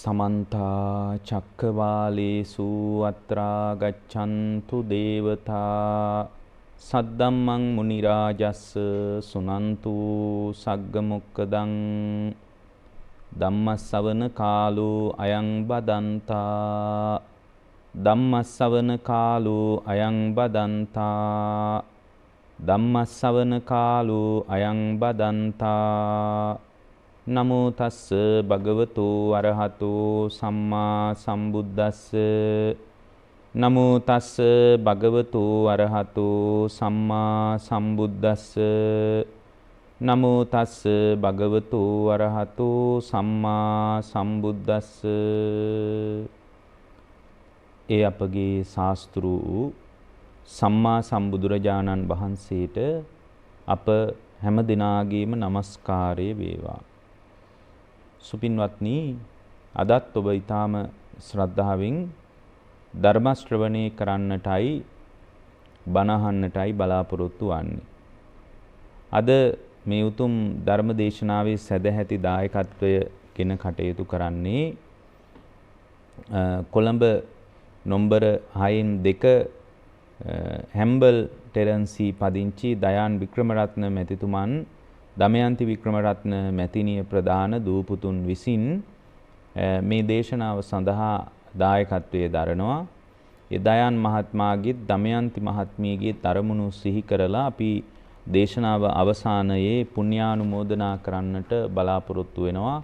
समन्ता चक्रवालेषु अत्रा गच्छन्तु देवता सद्धम्मं मुनिराजस्स सुनन्तु सग्गमुक्कदं ධම්මස්සවන කාලෝ අයං බදන්තා ධම්මස්සවන කාලෝ අයං බදන්තා ධම්මස්සවන කාලෝ අයං බදන්තා නමෝ තස්ස භගවතු අරහතෝ සම්මා සම්බුද්දස්ස නමෝ තස්ස භගවතු අරහතෝ සම්මා සම්බුද්දස්ස නමෝ තස්ස භගවතු අරහතෝ සම්මා සම්බුද්දස්ස. ඒ අපගේ ශාස්ත්‍රු සම්මා සම්බුදුරජාණන් වහන්සේට අප හැම දිනාගේම নমස්කාරය වේවා. සුපින්වත්නි, අදත් ඔබ ඊටාම ශ්‍රද්ධාවෙන් ධර්ම ශ්‍රවණය කරන්නටයි බණ අහන්නටයි බලාපොරොත්තු වන්නේ. අද මේ උතුම් ධර්ම දේශනාවේ සදැහැති දායකත්වය ගෙන කටයුතු කරන්නේ කොළඹ නොම්බර 6න් 2 හැම්බල් ටෙරන්සි පදිංචි දයාන් වික්‍රමරත්න මැතිතුමන් දමයන්ති වික්‍රමරත්න මැතිණිය ප්‍රධාන දූපුතුන් විසින් මේ දේශනාව සඳහා දායකත්වයේ දරනවා. ඒ දයාන් මහත්මයාගේ දමයන්ති මහත්මියගේ තරමුණු සිහි කරලා අපි දේශනාව අවසානයේ පුණ්‍යානුමෝදනා කරන්නට බලාපොරොත්තු වෙනවා.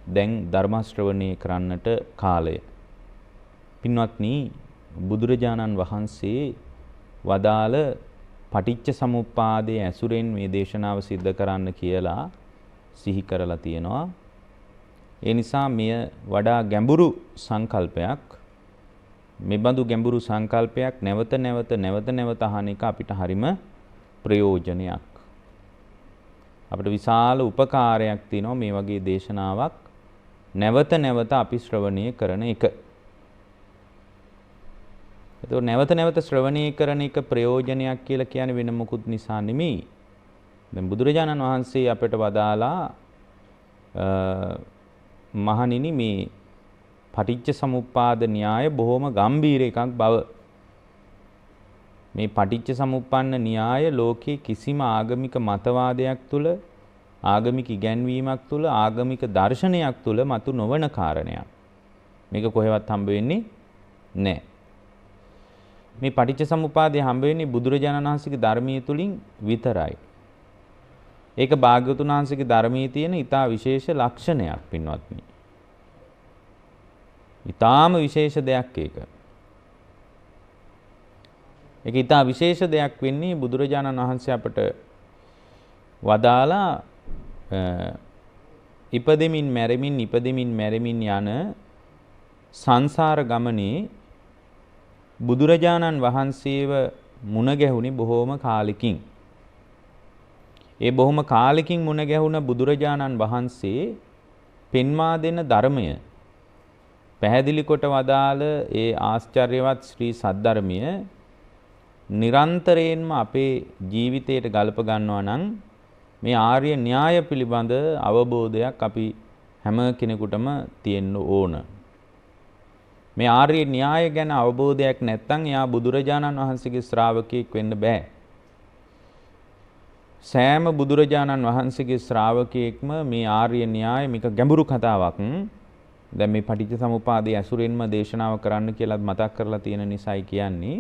දැන් ධර්ම ශ්‍රවණය කරන්නට කාලය. පින්වත්නි, බුදුරජාණන් වහන්සේ වදාළ පටිච්ච සමුප්පාදයේ ඇසුරෙන් මේ දේශනාව සිද්ධ කරන්න කියලා සිහි කරලා තියෙනවා. ඒ නිසා මෙය වඩා ගැඹුරු සංකල්පයක්. මෙබඳු ගැඹුරු සංකල්පයක් නැවත නැවත අහන එක අපිට හරිම ප්‍රයෝජනයක්. අපිට විශාල උපකාරයක් තියෙනවා මේ වගේ දේශනාවක් නැවත අපි ශ්‍රවණය කරන එක. ඒතකොට නැවත ශ්‍රවණය කරන එක ප්‍රයෝජනයක් කියලා කියන්නේ වෙන මොකුත් නිසා නෙමෙයි. දැන් බුදුරජාණන් වහන්සේ අපට වදාලා මහණෙනි, මේ පටිච්ච සමුප්පාද න්‍යාය බොහොම ගම්බීර එකක් බව. මේ පටිච්ච සමුප්පන්න න්‍යාය ලෝකේ කිසිම ආගමික මතවාදයක් තුල, ආගමික ඉගැන්වීමක් තුල, ආගමික දර්ශනයක් තුල මතු නොවන කාරණයක්. මේක කොහෙවත් හම්බ වෙන්නේ නැහැ. මේ පටිච්ච සමුප්පාදය හම්බ වෙන්නේ බුදුරජාණන් වහන්සේගේ ධර්මයේ තුලින් විතරයි. ඒක භාග්‍යවතුන් වහන්සේගේ ධර්මයේ තියෙන ඊටා විශේෂ ලක්ෂණයක් පින්වත්නි. ඊටාම විශේෂ දෙයක් ඒක. ඒක ඊටා විශේෂ දෙයක් වෙන්නේ බුදුරජාණන් වහන්සේ අපට වදාලා ඉපදෙමින් මැරෙමින් යන සංසාර ගමනේ බුදුරජාණන් වහන්සේව මුණ ගැහුණේ බොහෝම කාලෙකින්. ඒ බොහොම කාලෙකින් මුණ ගැහුණ බුදුරජාණන් වහන්සේ පෙන්වා දෙන ධර්මය, පැහැදිලි කොට වදාළ ඒ ආශ්චර්යවත් ශ්‍රී සද්ධර්මය නිරන්තරයෙන්ම අපේ ජීවිතයට ගලප ගන්නවා නම් මේ ආර්ය න්‍යාය පිළිබඳ අවබෝධයක් අපි හැම කෙනෙකුටම තියෙන්න ඕන. මේ ආර්ය න්‍යාය ගැන අවබෝධයක් නැත්නම් එයා බුදුරජාණන් වහන්සේගේ ශ්‍රාවකයෙක් වෙන්න බෑ. සෑම බුදුරජාණන් වහන්සේගේ ශ්‍රාවකයෙක්ම මේ ආර්ය න්‍යාය මේක ගැඹුරු කතාවක්. දැන් මේ පටිච්ච සමුප්පාදයේ ඇසුරෙන්ම දේශනාව කරන්න කියලා මතක් කරලා තියෙන නිසායි කියන්නේ.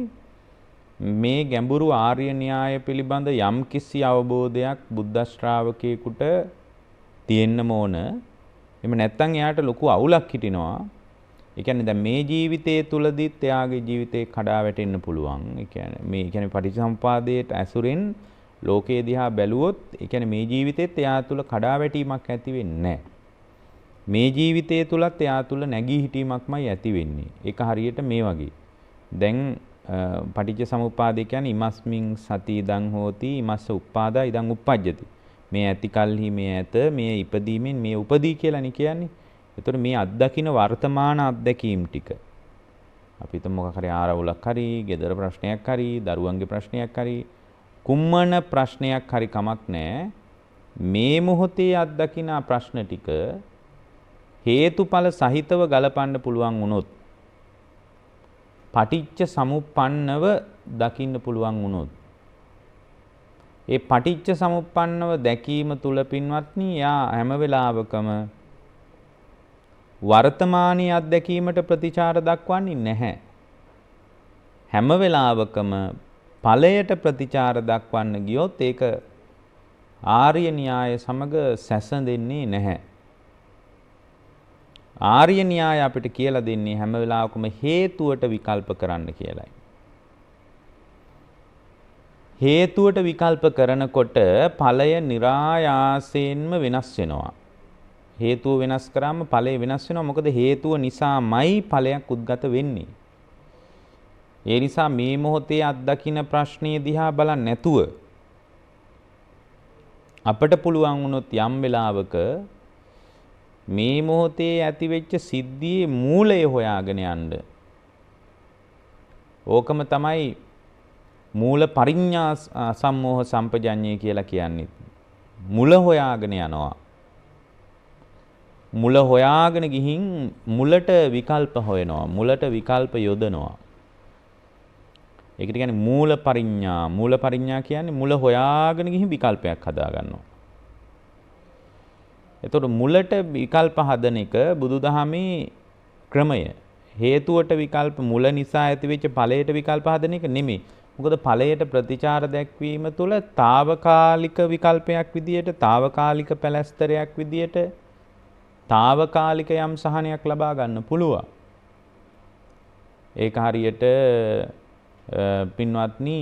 මේ ගැඹුරු ආර්ය න්‍යාය පිළිබඳ යම් කිසි අවබෝධයක් බුද්ධ ශ්‍රාවකයෙකුට තියෙන්නම ඕන. එහෙම නැත්නම් එයාට ලොකු අවුලක් හිටිනවා. ඒ කියන්නේ දැන් මේ ජීවිතයේ තුලදීත් එයාගේ ජීවිතේ කඩා වැටෙන්න පුළුවන්. ඒ කියන්නේ පටිච්චසමුපාදයට ඇසුරෙන් ලෝකයේ දිහා බැලුවොත් ඒ කියන්නේ මේ ජීවිතෙත් එයා තුල කඩා වැටීමක් ඇති වෙන්නේ නැහැ. මේ ජීවිතයේ තුලත් එයා තුල නැගී හිටීමක්මයි ඇති වෙන්නේ. ඒක හරියට මේ වගේ. දැන් පටිච්ච සමුප්පාදය කියන්නේ ඉමස්මින් සති ඉදං හෝති ඉමස්ස උප්පාදා ඉදං උප්පජ්ජති. මේ ඇති කල්හි මේ ඇත, මේ ඉපදීමෙන් මේ උපදී කියලානේ කියන්නේ. ඒතර මේ අත්දකින්න වර්තමාන අත්දැකීම් ටික අපි හිතමු මොකක් හරි ආරවුලක් හරි, ගෙදර ප්‍රශ්නයක් හරි, දරුවන්ගේ ප්‍රශ්නයක් හරි, කුම්මන ප්‍රශ්නයක් හරි කමක් නැහැ. මේ මොහොතේ අත්දකින්න ප්‍රශ්න ටික හේතුඵල සහිතව ගලපන්න පුළුවන් වුණොත් පටිච්ච සමුප්පන්නව දකින්න පුළුවන් වුණොත් ඒ පටිච්ච සමුප්පන්නව දැකීම තුල පින්වත්නි යා හැම වෙලාවකම වර්තමානීය අත්දැකීමට ප්‍රතිචාර දක්වන්නේ නැහැ. හැම වෙලාවකම ඵලයට ප්‍රතිචාර දක්වන්න ගියොත් ඒක ආර්ය න්‍යාය සමග සැසඳෙන්නේ නැහැ. ආර්ය න්‍යාය අපිට කියලා දෙන්නේ හැම වෙලාවකම හේතුවට විකල්ප කරන්න කියලායි. හේතුවට විකල්ප කරනකොට ඵලය નિરાයාසයෙන්ම වෙනස් වෙනවා. හේතුව වෙනස් කරාම ඵලය වෙනස් වෙනවා. මොකද හේතුව නිසාමයි ඵලයක් උද්ගත වෙන්නේ. ඒ නිසා මේ මොහොතේ අත්දකින්න ප්‍රශ්නේ දිහා බලන්න නැතුව අපට පුළුවන් වුණොත් යම් වෙලාවක මේ මොහොතේ ඇතිවෙච්ච සිද්ධියේ මූලය හොයාගෙන යන්න. ඕකම තමයි මූල පරිඥා සම්මෝහ සම්පජඤ්ඤය කියලා කියන්නේ. මුල හොයාගෙන යනවා. මුල හොයාගෙන ගිහින් මුලට විකල්ප හොයනවා. මුලට විකල්ප යොදනවා. ඒකට කියන්නේ මූල පරිඥා. මූල පරිඥා කියන්නේ මුල හොයාගෙන ගිහින් විකල්පයක් හදා ගන්නවා. එතකොට මුලට විකල්ප හදන එක බුදුදහමේ ක්‍රමය. හේතුවට විකල්ප මුල නිසා ඇතිවෙච්ච ඵලයට විකල්ප හදන එක නෙමෙයි. මොකද ඵලයට ප්‍රතිචාර දැක්වීම තුළ తాවකාලික විකල්පයක් විදියට, తాවකාලික පැලැස්තරයක් විදියට, తాවකාලික යම් සහනයක් ලබා ගන්න පුළුවන්. ඒක හරියට පින්වත්නි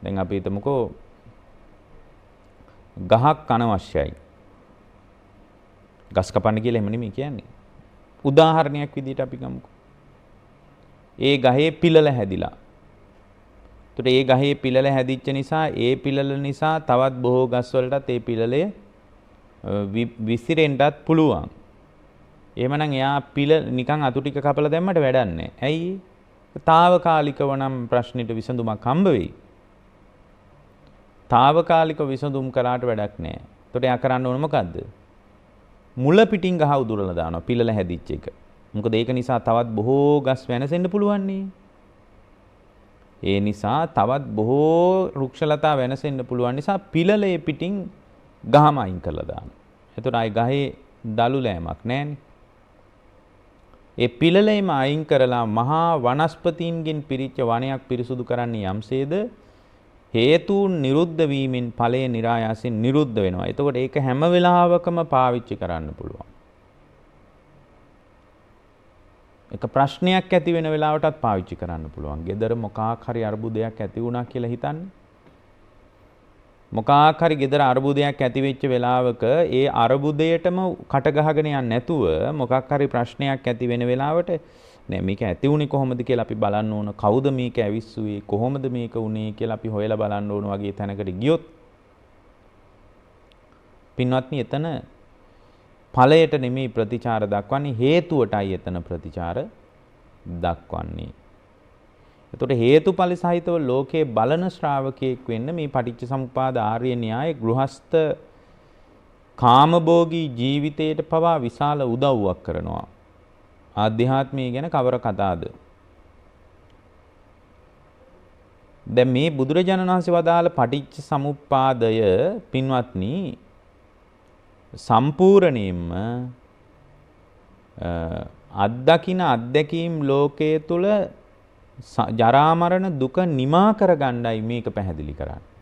දැන් අපි හිතමුකෝ ගහක් අනවශ්‍යයි. ගස් කපන්න කියලා එහෙම නෙමෙයි කියන්නේ. උදාහරණයක් විදිහට අපි ගමුකෝ. ඒ ගහේ පිළල හැදිලා. ඒතට ඒ ගහේ පිළල හැදිච්ච නිසා ඒ පිළල නිසා තවත් බොහෝ ගස් වලටත් ඒ පිළලය විසිරෙන්නත් පුළුවන්. එහෙමනම් එයා පිළ නිකන් අතු ටික කපලා දැම්මට වැඩක් නැහැ. ඇයි? తాවකාලිකව නම් ප්‍රශ්නෙට විසඳුමක් හම්බ වෙයි. తాවකාලික විසඳුම් කරාට වැඩක් නැහැ. එතකොට එයා කරන්න ඕන මොකද්ද? මුල පිටින් ගහ උදුරලා දානවා පිළල හැදිච්ච එක. මොකද ඒක නිසා තවත් බොහෝ ගස් වෙනසෙන්න පුළුවන් නේ. ඒ නිසා තවත් බොහෝ වෘක්ෂලතා වෙනසෙන්න පුළුවන් නිසා පිළලේ පිටින් ගහම අයින් කරලා දානවා. එතකොට ආයි ගහේ දලු ලෑමක් නැහැනේ. ඒ පිළලේම අයින් කරලා මහා වනස්පතීන්ගෙන් පිරිච්ච වනයක් පිරිසුදු කරන්නේ යම්සේද හේතුන් නිරුද්ධ වීමෙන් ඵලය નિરાයාසයෙන් නිරුද්ධ වෙනවා. එතකොට ඒක හැම වෙලාවකම පාවිච්චි කරන්න පුළුවන්. එක ප්‍රශ්නයක් ඇති වෙන වෙලාවටත් පාවිච්චි කරන්න පුළුවන්. gedara මොකක් හරි අර්බුදයක් ඇති වුණා කියලා හිතන්නේ. මොකක් හරි gedara අර්බුදයක් ඇති වෙච්ච වෙලාවක ඒ අර්බුදයටම කට ගහගෙන යන්නේ නැතුව මොකක් හරි ප්‍රශ්නයක් ඇති වෙන වෙලාවට නෑ මේක ඇති වුණේ කොහොමද කියලා අපි බලන්න ඕන. කවුද මේක ඇවිස්සුවේ? කොහොමද මේක වුණේ කියලා අපි හොයලා බලන්න ඕන වගේ තැනකට ගියොත් පින්වත්නි එතන ඵලයට නෙමෙයි ප්‍රතිචාර දක්වන්නේ හේතුවටයි එතන ප්‍රතිචාර දක්වන්නේ. එතකොට හේතුඵල සහිතව ලෝකේ බලන ශ්‍රාවකයෙක් වෙන්න මේ පටිච්ච සමුප්පාද ආර්ය න්‍යාය ගෘහස්ත කාමභෝගී ජීවිතයට පවා විශාල උදව්වක් කරනවා. ආධ්‍යාත්මය ගැන කවර කතාවද? දැන් මේ බුදුරජාණන් වහන්සේ වදාළ පටිච්ච සමුප්පාදය පින්වත්නි සම්පූර්ණයෙන්ම අත්දකින අත්දැකීම් ලෝකයේ තුල ජරා මරණ දුක නිමා කරගන්නයි මේක පැහැදිලි කරන්නේ.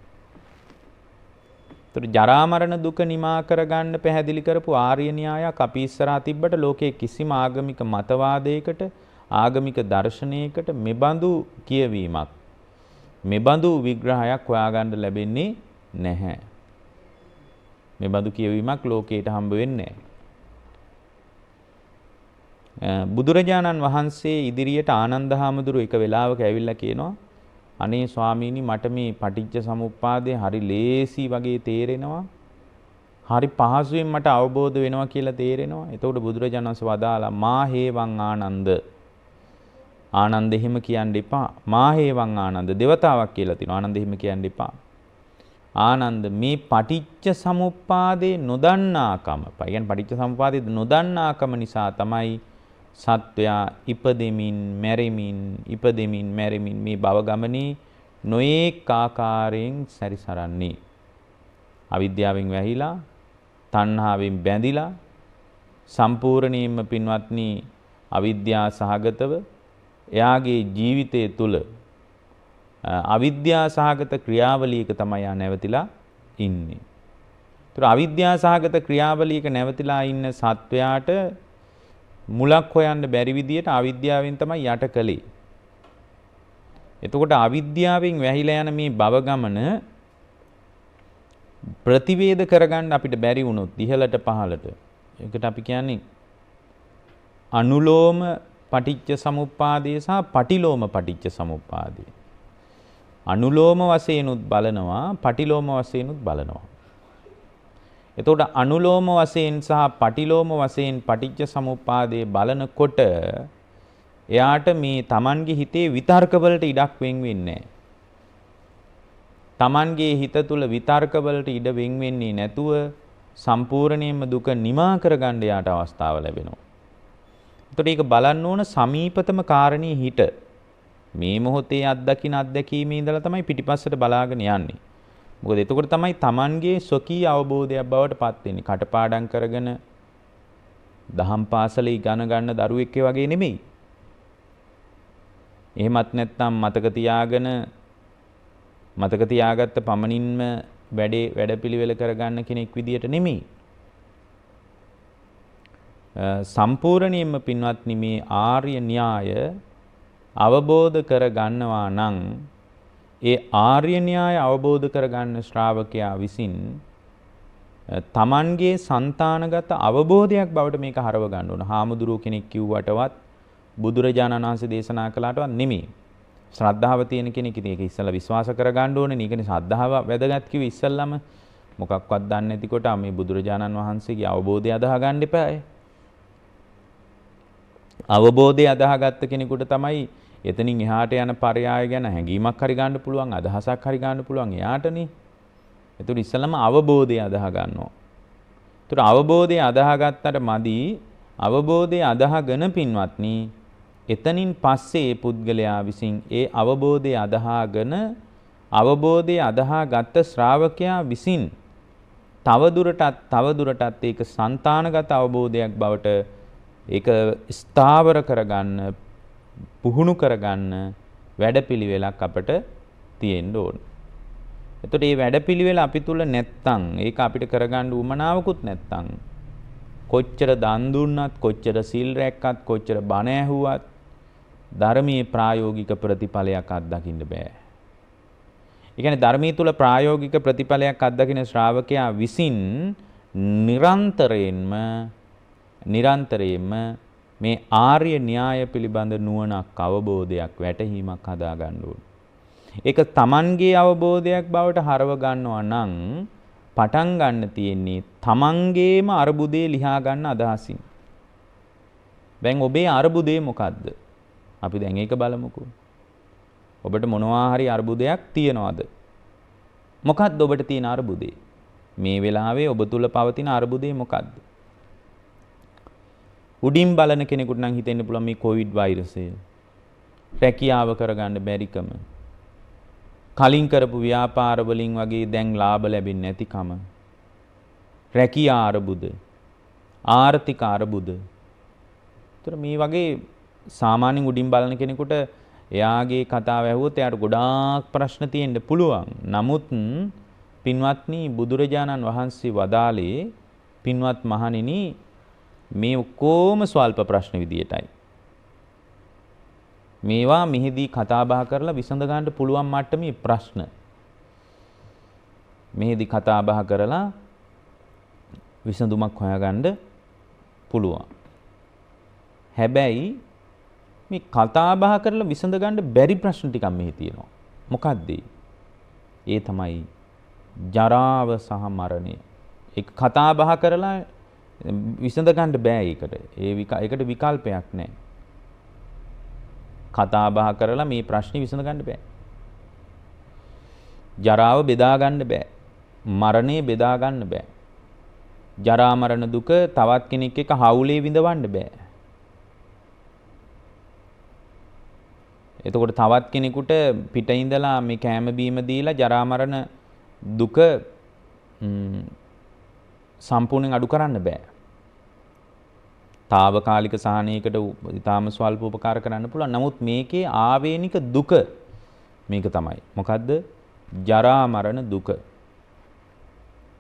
ඒතර ජරා මරණ දුක නිමා කරගන්න පැහැදිලි කරපු ආර්ය න්‍යායක් අපි ඉස්සරහා තිබ්බට ලෝකයේ කිසිම ආගමික මතවාදයකට ආගමික දර්ශනයකට මෙබඳු කියවීමක් මෙබඳු විග්‍රහයක් හොයාගන්න ලැබෙන්නේ නැහැ. මෙබඳු කියවීමක් ලෝකයට හම්බ වෙන්නේ නැහැ. බුදුරජාණන් වහන්සේ ඉදිරියට ආනන්ද හාමුදුරුවෝ එක වෙලාවක ඇවිල්ලා කියනවා අනේ ස්වාමීනි මට මේ පටිච්ච සමුප්පාදය හරි ලේසි වගේ තේරෙනවා. හරි පහසුවෙන් මට අවබෝධ වෙනවා කියලා තේරෙනවා. එතකොට බුදුරජාණන් වහන්සේ වදාලා මා හේවං ආනන්ද. ආනන්ද එහෙම කියන්න එපා. මා හේවං ආනන්ද දෙවතාවක් කියලා තිනවා. ආනන්ද එහෙම කියන්න එපා. ආනන්ද මේ පටිච්ච සමුප්පාදේ නොදන්නාකම. ඒ කියන්නේ පටිච්ච සමුප්පාදේ නොදන්නාකම නිසා තමයි සත්වයා ඉපදෙමින් මැරෙමින් මේ භව ගමනේ නොඑක ආකාරයෙන් සැරිසරන්නේ. අවිද්‍යාවෙන් වැහිලා, තණ්හාවෙන් බැඳිලා, සම්පූර්ණයෙන්ම පින්වත්නි අවිද්‍යා සහගතව එයාගේ ජීවිතය තුළ අවිද්‍යා සහගත ක්‍රියාවලියක තමයි යා නැවතිලා ඉන්නේ. ඒතර අවිද්‍යා සහගත ක්‍රියාවලියක නැවතිලා ඉන්න සත්වයාට මුලක් හොයන්න බැරි විදියට අවිද්‍යාවෙන් තමයි යට කළේ. එතකොට අවිද්‍යාවෙන් වැහිලා යන මේ භව ගමන ප්‍රතිවේද කරගන්න අපිට බැරි වුණොත් ඉහළට පහළට. ඒකට අපි කියන්නේ අනුලෝම පටිච්ච සමුප්පාදය සහ පටිලෝම පටිච්ච සමුප්පාදය. අනුලෝම වශයෙන්ුත් බලනවා, පටිලෝම වශයෙන්ුත් බලනවා. එතකොට අනුලෝම වශයෙන් සහ පටිලෝම වශයෙන් පටිච්ච සමුප්පාදයේ බලනකොට එයාට මේ Tamanගේ හිතේ විතර්ක වලට ඉඩක් වෙන් වෙන්නේ නැහැ. Tamanගේ හිත තුල විතර්ක වලට ඉඩ වෙන් වෙන්නේ නැතුව සම්පූර්ණයෙන්ම දුක නිමා කරගන්න යාට අවස්ථාව ලැබෙනවා. එතකොට ඒක බලන්න ඕන සමීපතම කාරණේ හිත. මේ මොහොතේ අත්දැකීමේ ඉඳලා තමයි පිටිපස්සට බලාගෙන යන්නේ. මොකද එතකොට තමයි Tamanගේ ස්වකීය අවබෝධයක් බවට පත් වෙන්නේ. කටපාඩම් කරගෙන දහම් පාසලේ ඉගෙන ගන්න දරුවෙක් වගේ නෙමෙයි. එහෙමත් නැත්නම් මතක තියාගත්ත පමණින්ම වැඩපිළිවෙල කරගන්න කෙනෙක් විදියට නෙමෙයි. සම්පූර්ණයෙන්ම පින්වත්නි මේ ආර්ය න්‍යාය අවබෝධ කර ගන්නවා නම් ඒ ආර්ය න්‍යාය අවබෝධ කරගන්න ශ්‍රාවකයා විසින් තමන්ගේ సంతానගත අවබෝධයක් බවට මේක හරව ගන්න ඕන. හාමුදුරුව කෙනෙක් කිව්වටවත් බුදුරජාණන් වහන්සේ දේශනා කළාටවත් නෙමෙයි. ශ්‍රද්ධාව තියෙන කෙනෙක් ඉතින් ඒක ඉස්සෙල්ලා විශ්වාස කරගන්න ඕනේ. ඒකනේ ශ්‍රද්ධාව වැදගත් කිව්වේ ඉස්සෙල්ලාම. මොකක්වත් දන්නේ නැතිකොට මේ බුදුරජාණන් වහන්සේගේ අවබෝධය අදාහ ගන්න එපායි. අවබෝධය අදාහගත්ත කෙනෙකුට තමයි එතනින් එහාට යන පරයාය ගැන හැඟීමක් හරි ගන්න පුළුවන්, අදහසක් හරි ගන්න පුළුවන් එයාටනේ. ඒතර ඉස්සෙල්ලාම අවබෝධය අදාහ ගන්නවා. ඒතර අවබෝධය අදාහගත්තට මදි. අවබෝධය අදාහගෙන පින්වත්නි එතනින් පස්සේ පුද්ගලයා විසින් ඒ අවබෝධය අදාහගෙන අවබෝධය අදාහගත් ශ්‍රාවකයා විසින් තවදුරටත් ඒක సంతానගත අවබෝධයක් බවට ඒක ස්ථාවර කරගන්න, පුහුණු කරගන්න වැඩපිළිවෙලක් අපිට තියෙන්න ඕන. එතකොට මේ වැඩපිළිවෙල අපි තුල නැත්තම්, ඒක අපිට කරගන්න උවමනාවකුත් නැත්තම් කොච්චර දන් දුන්නත්, කොච්චර සිල් රැක්කත්, කොච්චර බණ ඇහුවත් ධර්මයේ ප්‍රායෝගික ප්‍රතිඵලයක් අත්දකින්න බෑ. ඒ කියන්නේ ධර්මයේ තුල ප්‍රායෝගික ප්‍රතිඵලයක් අත්දකින ශ්‍රාවකයා විසින් නිරන්තරයෙන්ම මේ ආර්ය න්‍යාය පිළිබඳ නුවණක්, අවබෝධයක්, වැටහීමක් හදා ගන්න ඕනේ. ඒක තමන්ගේ අවබෝධයක් බවට හරව ගන්නවා නම් පටන් ගන්න තියෙන්නේ තමන්ගේම අරුබුදේ ලියා ගන්න අදහසින්. දැන් ඔබේ අරුබුදේ මොකද්ද? අපි දැන් ඒක බලමුකෝ. ඔබට මොනවා හරි අරුබුදයක් තියනවාද? මොකක්ද ඔබට තියෙන අරුබුදේ? මේ වෙලාවේ ඔබ තුල පවතින අරුබුදේ මොකද්ද? උඩින් බලන කෙනෙකුට නම් හිතෙන්න පුළුවන් මේ කොවිඩ් වෛරසය, රැකියාව කරගන්න බැරිකම, කලින් කරපු ව්‍යාපාර වලින් වගේ දැන් ලාභ ලැබෙන්නේ නැතිකම, රැකියා අරුබුද, ආර්ථික අරුබුද. ඒතර මේ වගේ සාමාන්‍යයෙන් උඩින් බලන කෙනෙකුට එයාගේ කතාව ඇහුවොත් එයාට ගොඩාක් ප්‍රශ්න තියෙන්න පුළුවන්. නමුත් පින්වත්නි බුදුරජාණන් වහන්සේ වදාළේ පින්වත් මහණෙනි මේ ඔක්කොම ස්වල්ප ප්‍රශ්න විදියටයි. මේවා මෙහිදී කතා බහ කරලා විසඳ ගන්න පුළුවන් මට්ටමේ ප්‍රශ්න. මෙහිදී කතා බහ කරලා විසඳුමක් හොයාගන්න පුළුවන්. හැබැයි මේ කතා බහ කරලා විසඳ ගන්න බැරි ප්‍රශ්න ටිකක් මෙහි තියෙනවා. මොකක්ද ඒ තමයි ජරාව සහ මරණය. ඒක කතා බහ කරලා විසඳ ගන්න බෑ ඒකට. ඒකට විකල්පයක් නැහැ. කතා බහ කරලා මේ ප්‍රශ්නේ විසඳ ගන්න බෑ. ජරාව බෙදා ගන්න බෑ. මරණය බෙදා ගන්න බෑ. ජරා මරණ දුක තවත් කෙනෙක් එක්ක හවුලේ විඳවන්න බෑ. එතකොට තවත් කෙනෙකුට පිට ඉඳලා මේ කෑම බීම දීලා ජරා මරණ දුක සම්පූර්ණයෙන් අඩු කරන්න බෑ. తాවකාලික සහනයකට ඊටාම ස්වල්ප උපකාර කරන්න පුළුවන්. නමුත් මේකේ ආවේනික දුක මේක තමයි. මොකද්ද? ජරා මරණ දුක.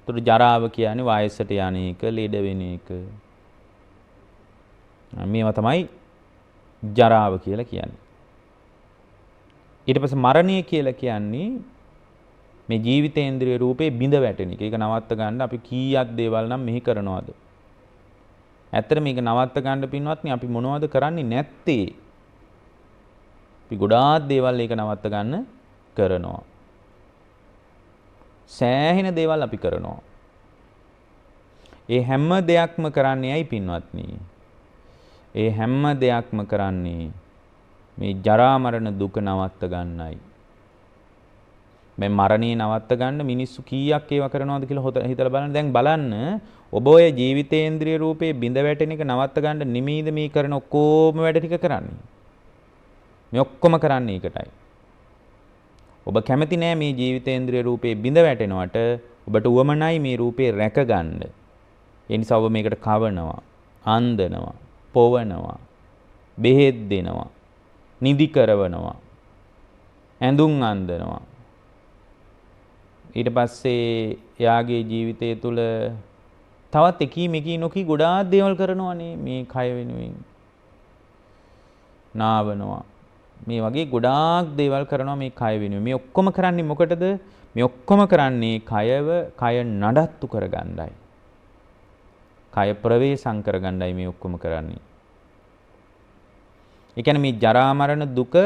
ඒතර ජරාව කියන්නේ වයසට යන එක, ලෙඩ වෙන එක. මේවා තමයි ජරාව කියලා කියන්නේ. ඊට පස්සේ මරණය කියලා කියන්නේ මේ ජීවිතේන්ද්‍රිය රූපේ බිඳ වැටෙන එක. ඒක නවත්ත ගන්න අපි කීයක් දේවල් නම් මෙහි කරනවද? ඇත්තට මේක නවත්ත ගන්න පින්වත්නි අපි මොනවද කරන්නේ නැත්තේ? අපි ගොඩාක් දේවල් ඒක නවත්ත ගන්න කරනවා. සෑහෙන දේවල් අපි කරනවා. ඒ හැම දෙයක්ම කරන්නේ ඇයි පින්වත්නි? ඒ හැම දෙයක්ම කරන්නේ මේ ජරා මරණ දුක නවත්ත ගන්නයි. මේ මරණේ නවත්ත ගන්න මිනිස්සු කීයක් ඒවා කරනවද කියලා හිතලා බලන්න. දැන් බලන්න ඔබ ඔය ජීවිතේන්ද්‍රිය රූපේ බිඳ වැටෙන එක නවත්ත ගන්න නිමීද මේ කරන ඔක්කොම වැඩ ටික කරන්නේ. මේ ඔක්කොම කරන්නේ ඒකටයි. ඔබ කැමති නෑ මේ ජීවිතේන්ද්‍රිය රූපේ බිඳ වැටෙනවට. ඔබට උවමනයි මේ රූපේ රැක ගන්න. ඒ නිසා ඔබ මේකට කවනවා, අන්දනවා, පොවනවා, බෙහෙත් දෙනවා, නිදි කරවනවා, ඇඳුම් අන්දනවා. ඊට පස්සේ එයාගේ ජීවිතය තුළ තවත් එකී මෙකී නොකී ගොඩාක් දේවල් කරනවානේ මේ කය වෙනුවෙන්. නාවනවා. මේ වගේ ගොඩාක් දේවල් කරනවා මේ කය වෙනුවෙන්. මේ ඔක්කොම කරන්නේ මොකටද? මේ ඔක්කොම කරන්නේ කය නඩත්තු කරගන්නයි. කය ප්‍රවේශම් කරගන්නයි මේ ඔක්කොම කරන්නේ. ඒ කියන්නේ මේ ජරා මරණ දුක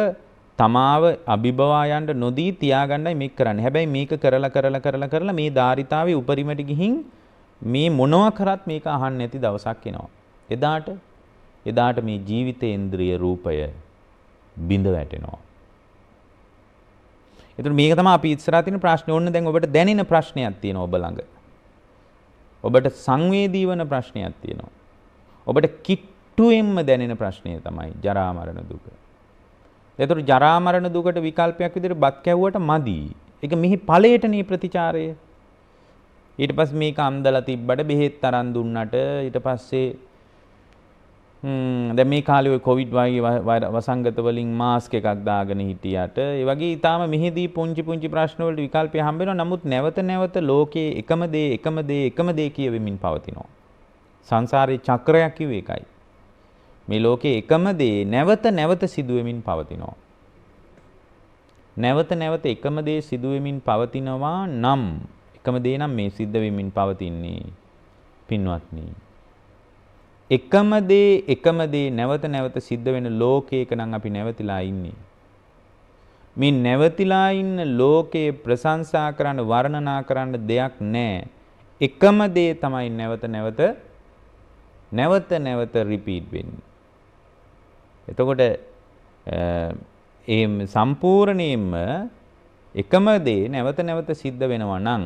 තමාව අභිභවා යන්න නොදී තියාගන්නයි මේක කරන්නේ. හැබැයි මේක කරලා මේ ධාරිතාවේ උපරිමට ගිහින් මේ මොනවා කරත් මේක අහන්න නැති දවසක් එනවා. එදාට මේ ජීවිතේන්ද්‍රිය රූපය බිඳ වැටෙනවා. එතකොට මේක තමයි අපි ඉස්සරහා තියෙන ප්‍රශ්නේ. ඕන්න දැන් ඔබට දැනෙන ප්‍රශ්නයක් තියෙනවා ඔබ ළඟ. ඔබට සංවේදී වන ප්‍රශ්නයක් තියෙනවා. ඔබට කිට්ටුවෙන්ම දැනෙන ප්‍රශ්නය තමයි ජරා මරණ දුක. එතකොට ජරා මරණ දුකට විකල්පයක් විදිහට බත් කැවුවට මදි. ඒක මෙහි ඵලයටනේ ප්‍රතිචාරය. ඊට පස්සේ මේක අම්දලා තිබ්බට බෙහෙත් තරන් දුන්නට ඊට පස්සේ දැන් මේ කාලේ ඔය කොවිඩ් වගේ වසංගත වලින් මාස්ක් එකක් දාගෙන හිටියට ඒ වගේ ඊටාම මෙහිදී පුංචි ප්‍රශ්න වලට විකල්පය හම්බ වෙනවා. නමුත් නැවත ලෝකයේ එකම දේ කියවෙමින් පවතිනවා. සංසාරේ චක්‍රයක් කිව්වේ ඒකයි. මේ ලෝකයේ එකම දේ නැවත සිදුවෙමින් පවතිනවා. නැවත එකම දේ සිදුවෙමින් පවතිනවා නම් එකම දේ නම් මේ සිද්ධ වෙමින් පවතින්නේ පින්වත්නි. එකම දේ නැවත සිද්ධ වෙන ලෝකයක නම් අපි නැවතිලා ඉන්නේ. මේ නැවතිලා ඉන්න ලෝකේ ප්‍රශංසා කරන්න වර්ණනා කරන්න දෙයක් නැහැ. එකම දේ තමයි නැවත රිපීට් වෙන්නේ. එතකොට ඒ සම්පූර්ණයෙන්ම එකම දේ නැවත සිද්ධ වෙනවා නම්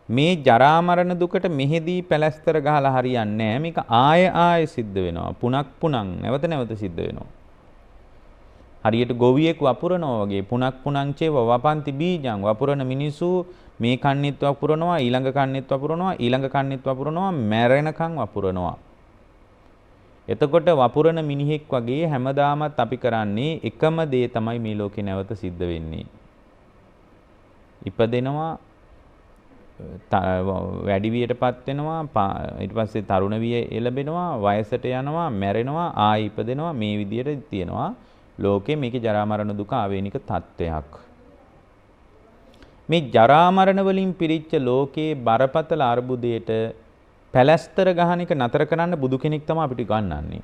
මේ ජරා මරණ දුකට මෙහෙදී පැලැස්තර ගහලා හරියන්නේ නැහැ. මේක ආයෙ සිද්ධ වෙනවා. පුනක් නැවත සිද්ධ වෙනවා. හරියට ගොවියෙක් වපුරනවා වගේ පුනක් චේව වපන්ති බීජං වපුරන මිනිසු මේ කන්නේත් වපුරනවා, ඊළඟ කන්නේත් වපුරනවා, මැරෙනකන් වපුරනවා. එතකොට වපුරන මිනිහෙක් වගේ හැමදාමත් අපි කරන්නේ එකම දේ තමයි මේ ලෝකේ නැවත සිද්ධ වෙන්නේ. ඉපදෙනවා, වැඩි වියටපත් වෙනවා, ඊට පස්සේ තරුණ විය එළබෙනවා, වයසට යනවා, මැරෙනවා, ආයි ඉපදෙනවා. මේ විදියට තියෙනවා ලෝකේ මේකේ ජරා මරණ දුක ආවේනික තත්වයක්. මේ ජරා මරණ වලින් පිරිච්ච ලෝකේ බරපතල අර්බුදයට පැලැස්තර ගහන එක නතර කරන්න බුදු කෙනෙක් තමයි අපිට ගන්නන්නේ.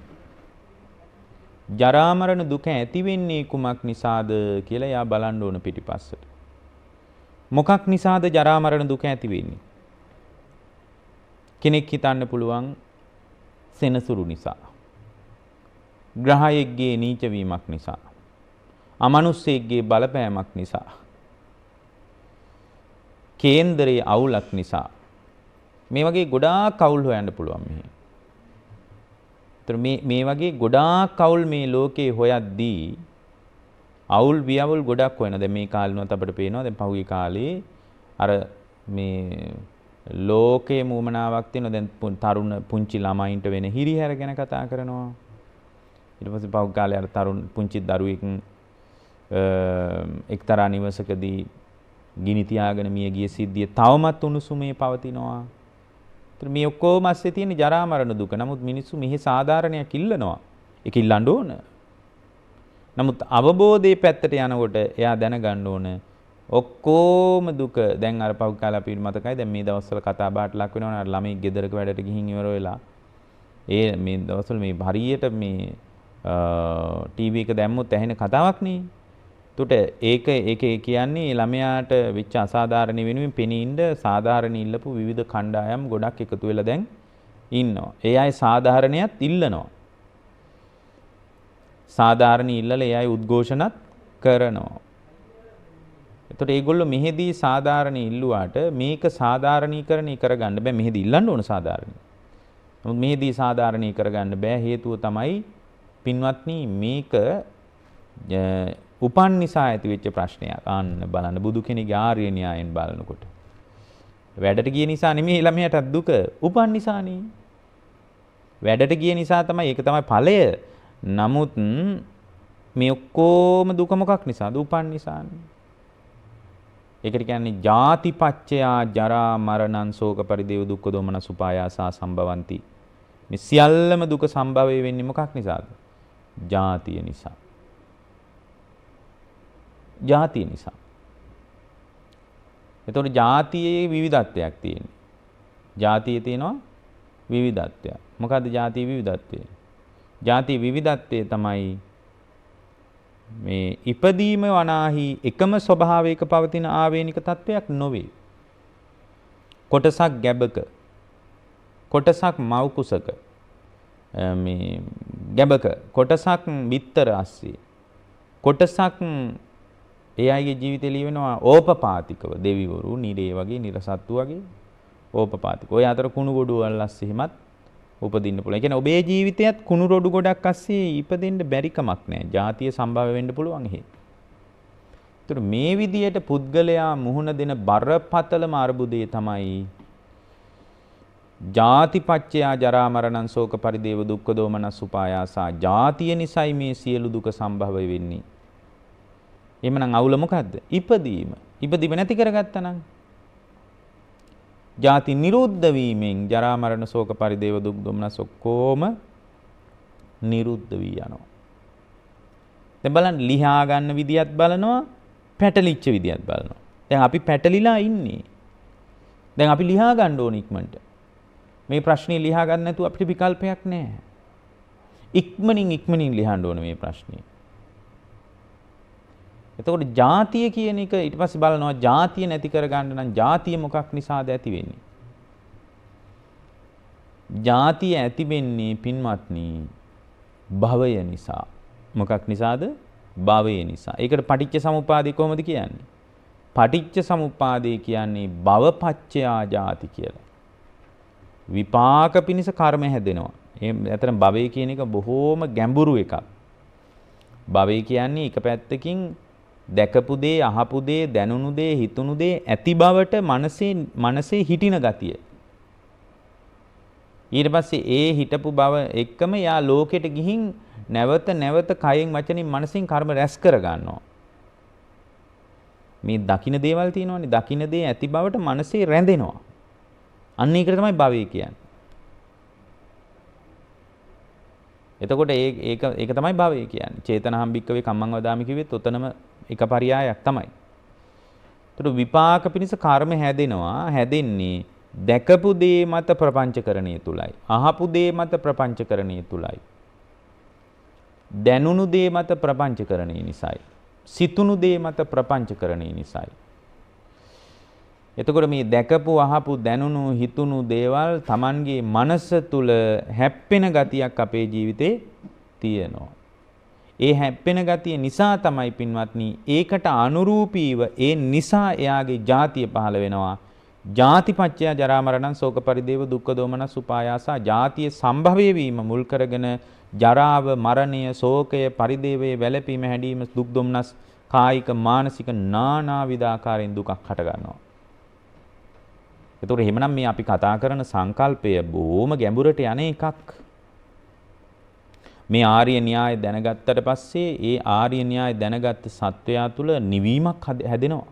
ජරා මරණ දුක ඇති වෙන්නේ කුමක් නිසාද කියලා යා බලන්න ඕන පිටිපස්සට. මොකක් නිසාද ජරා මරණ දුක ඇති වෙන්නේ? කෙනෙක් හිතන්න පුළුවන් සෙනසුරු නිසා. ග්‍රහයෙක්ගේ නීච වීමක් නිසා. අමනුස්සයෙක්ගේ බලපෑමක් නිසා. කේන්දරයේ අවුලක් නිසා මේ වගේ ගොඩාක් අවුල් හොයන්න පුළුවන් මෙහි. මේ වගේ ගොඩාක් අවුල් මේ ලෝකේ හොයද්දී අවුල් වියවුල් ගොඩක් හොයන. දැන් මේ කාලේනොත් අපිට පේනවා දැන් පහුගිය කාලේ අර මේ ලෝකයේ මුමනාවක් තියෙනවා. දැන් තරුණ පුංචි ළමයින්ට වෙන හිරිහැර ගැන කතා කරනවා. ඊට පස්සේ පහුගිය කාලේ අර තරුණ පුංචි දරුවෙක් එක්තරා නිවසකදී ගිනි තියාගෙන මිය ගිය සිද්ධිය තවමත් උණුසුමේ පවතිනවා. ඒතර මේ ඔක්කොම ඇස්සේ තියෙන ජරා මරණ දුක. නමුත් මිනිස්සු මෙහි සාධාරණයක් ඉල්ලනවා. ඒක ඉල්ලන්න ඕන. නමුත් අවබෝධයේ පැත්තට යනකොට එයා දැනගන්න ඕන ඔක්කොම දුක දැන් අර පහු කාලේ අපිට මතකයි දැන් මේ දවස්වල කතා බහට ලක් වෙනවනේ අර ළමයි ගෙදරක වැඩට ගිහින් ඉවර වෙලා ඒ මේ දවස්වල මේ හරියට මේ ටීවී එක දැම්මොත් ඇහෙන කතාවක් නේ. ඒකට ඒක කියන්නේ ළමයාට වෙච්ච අසාධාරණ වෙනුවෙන් පෙනී ඉන්න සාධාරණ ඉල්ලපු විවිධ කණ්ඩායම් ගොඩක් එකතු වෙලා දැන් ඉන්නවා. ඒ අය සාධාරණයක් ඉල්ලනවා. සාධාරණ ඉල්ලලා ඒ අය උද්ඝෝෂණත් කරනවා. එතකොට ඒගොල්ලෝ මෙහෙදී සාධාරණ ඉල්ලුවාට මේක සාධාරණීකරණය කරගන්න බෑ. මෙහෙදී ඉල්ලන්න ඕන සාධාරණී. නමුත් මෙහෙදී සාධාරණී කරගන්න බෑ. හේතුව තමයි පින්වත්නි මේක උපන් නිසා ඇති වෙච්ච ප්‍රශ්නයක්. අන්න බලන්න බුදු කෙනෙක්ගේ ආර්ය න්‍යායෙන් බලනකොට. වැඩට ගිය නිසා නෙමෙයි ළමයාට දුක. උපන් නිසානේ. වැඩට ගිය නිසා තමයි ඒක තමයි ඵලය. නමුත් මේ ඔක්කොම දුක මොකක් නිසාද? උපන් නිසානේ. ඒකට කියන්නේ ජාතිපච්චයා ජරා මරණං ශෝක පරිදේව දුක්ඛ දෝමනස් උපායාසා සම්භවಂತಿ. මේ සියල්ලම දුක සම්භවය වෙන්නේ මොකක් නිසාද? ජාතිය නිසා. ජාතිය නිසා. එතකොට ජාතියේ විවිධත්වයක් තියෙනවා. ජාතියේ තියෙනවා විවිධත්වයක්. මොකද්ද ජාතියේ විවිධත්වය? ජාතියේ විවිධත්වය තමයි මේ ඉපදීම වනාහි එකම ස්වභාවයක පවතින ආවේනික තත්වයක් නොවේ. කොටසක් ගැබක, කොටසක් මව් කුසක, මේ ගැබක, කොටසක් බිත්තර ASCII, කොටසක් ඒ අයගේ ජීවිතේ ලියවෙනවා ඕපපාතිකව දෙවිවරු, නිරේ වගේ, නිරසත්තු වගේ ඕපපාතික. ඔය අතර කුණු ගොඩු වල ASCII හිමත් උපදින්න පුළුවන්. ඒ කියන්නේ ඔබේ ජීවිතයත් කුණු රොඩු ගොඩක් ASCII ඉපදෙන්න බැරි කමක් නැහැ. ජාතිය සම්භව වෙන්න පුළුවන් එහෙ. ඒතර මේ විදියට පුද්ගලයා මුහුණ දෙන බරපතලම අර්බුදය තමයි ජාතිපච්චයා ජරා මරණං ශෝක පරිදේව දුක්ඛ දෝමනස් උපායාසා. ජාතිය නිසයි මේ සියලු දුක සම්භව වෙන්නේ. එහෙමනම් අවුල මොකද්ද? ඉපදීම. ඉපදීම නැති කරගත්තා නම් ජාති නිරුද්ධ වීමෙන් ජරා මරණ ශෝක පරිදේව දුක් දුම්නස් ඔක්කොම නිරුද්ධ වී යනවා. දැන් බලන්න ලියා ගන්න විදියත් බලනවා, පැටලිච්ච විදියත් බලනවා. දැන් අපි පැටලිලා ඉන්නේ. දැන් අපි ලියා ගන්න ඕන ඉක්මනට. මේ ප්‍රශ්නේ ලියා ගන්න නැතුව අපිට විකල්පයක් නැහැ. ඉක්මනින් ලියන්න ඕන මේ ප්‍රශ්නේ. එතකොට ජාතිය කියන එක ඊට පස්සේ බලනවා ජාතිය නැති කරගන්න නම් ජාතිය මොකක් නිසාද ඇති වෙන්නේ? ජාතිය ඇති වෙන්නේ පින්වත්නි භවය නිසා. මොකක් නිසාද? භවය නිසා. ඒකට පටිච්ච සමුප්පාදේ කොහොමද කියන්නේ? පටිච්ච සමුප්පාදේ කියන්නේ භවපච්චයා ජාති කියලා. විපාක පිණිස කර්ම හැදෙනවා. එතන භවය කියන එක බොහෝම ගැඹුරු එකක්. භවය කියන්නේ එක පැත්තකින් දැකපු දේ, අහපු දේ, දැනුණු දේ, හිතුණු දේ ඇති බවට මනසේ හිටින ගතිය. ඊට පස්සේ ඒ හිටපු බව එක්කම යා ලෝකෙට ගිහින් නැවත කයෙන් වචනින් මනසින් කර්ම රැස් කර ගන්නවා. මේ දකින්න දේවල් තියෙනවනේ, දකින්න දේ ඇති බවට මනසේ රැඳෙනවා. අන්න ඒකට තමයි භවය කියන්නේ. එතකොට ඒක තමයි භවය කියන්නේ. චේතනහම් භික්කවේ කම්මං වදාමි කිව්වෙත් ඔතනම එක පරියායක් තමයි. එතකොට විපාක පිණිස කර්ම හැදෙන්නේ දැකපු දේ මත ප්‍රපංචකරණය තුලයි. අහපු දේ මත ප්‍රපංචකරණය තුලයි. දැනුණු දේ මත ප්‍රපංචකරණය නිසායි. සිතුණු දේ මත ප්‍රපංචකරණය නිසායි. එතකොට මේ දැකපු, අහපු, දැනුණු, හිතුණු දේවල් Tamanගේ මනස තුල හැප්පෙන ගතියක් අපේ ජීවිතේ තියෙනවා. ඒ හැප්පෙන ගතිය නිසා තමයි පින්වත්නි ඒකට අනුරූපීව ඒ නිසා එයාගේ ජාතිය පහළ වෙනවා. ජාතිපච්චය ජරා මරණං ශෝක පරිදේව දුක්ඛ දෝමනස් උපායාසා ජාතිය සම්භවය වීම මුල් කරගෙන ජරාව මරණය ශෝකය පරිදේවයේ වැළපීම හැඬීම දුක් දුම්නස් කායික මානසික නානාවිධ ආකාරයෙන් දුකක් හට ගන්නවා. ඒතකොට එහෙමනම් මේ අපි කතා කරන සංකල්පය බොහොම ගැඹුරට යන එකක්. මේ ආර්ය න්‍යාය දැනගත්තට පස්සේ ඒ ආර්ය න්‍යාය දැනගත් සත්වයා තුළ නිවීමක් හැදෙනවා.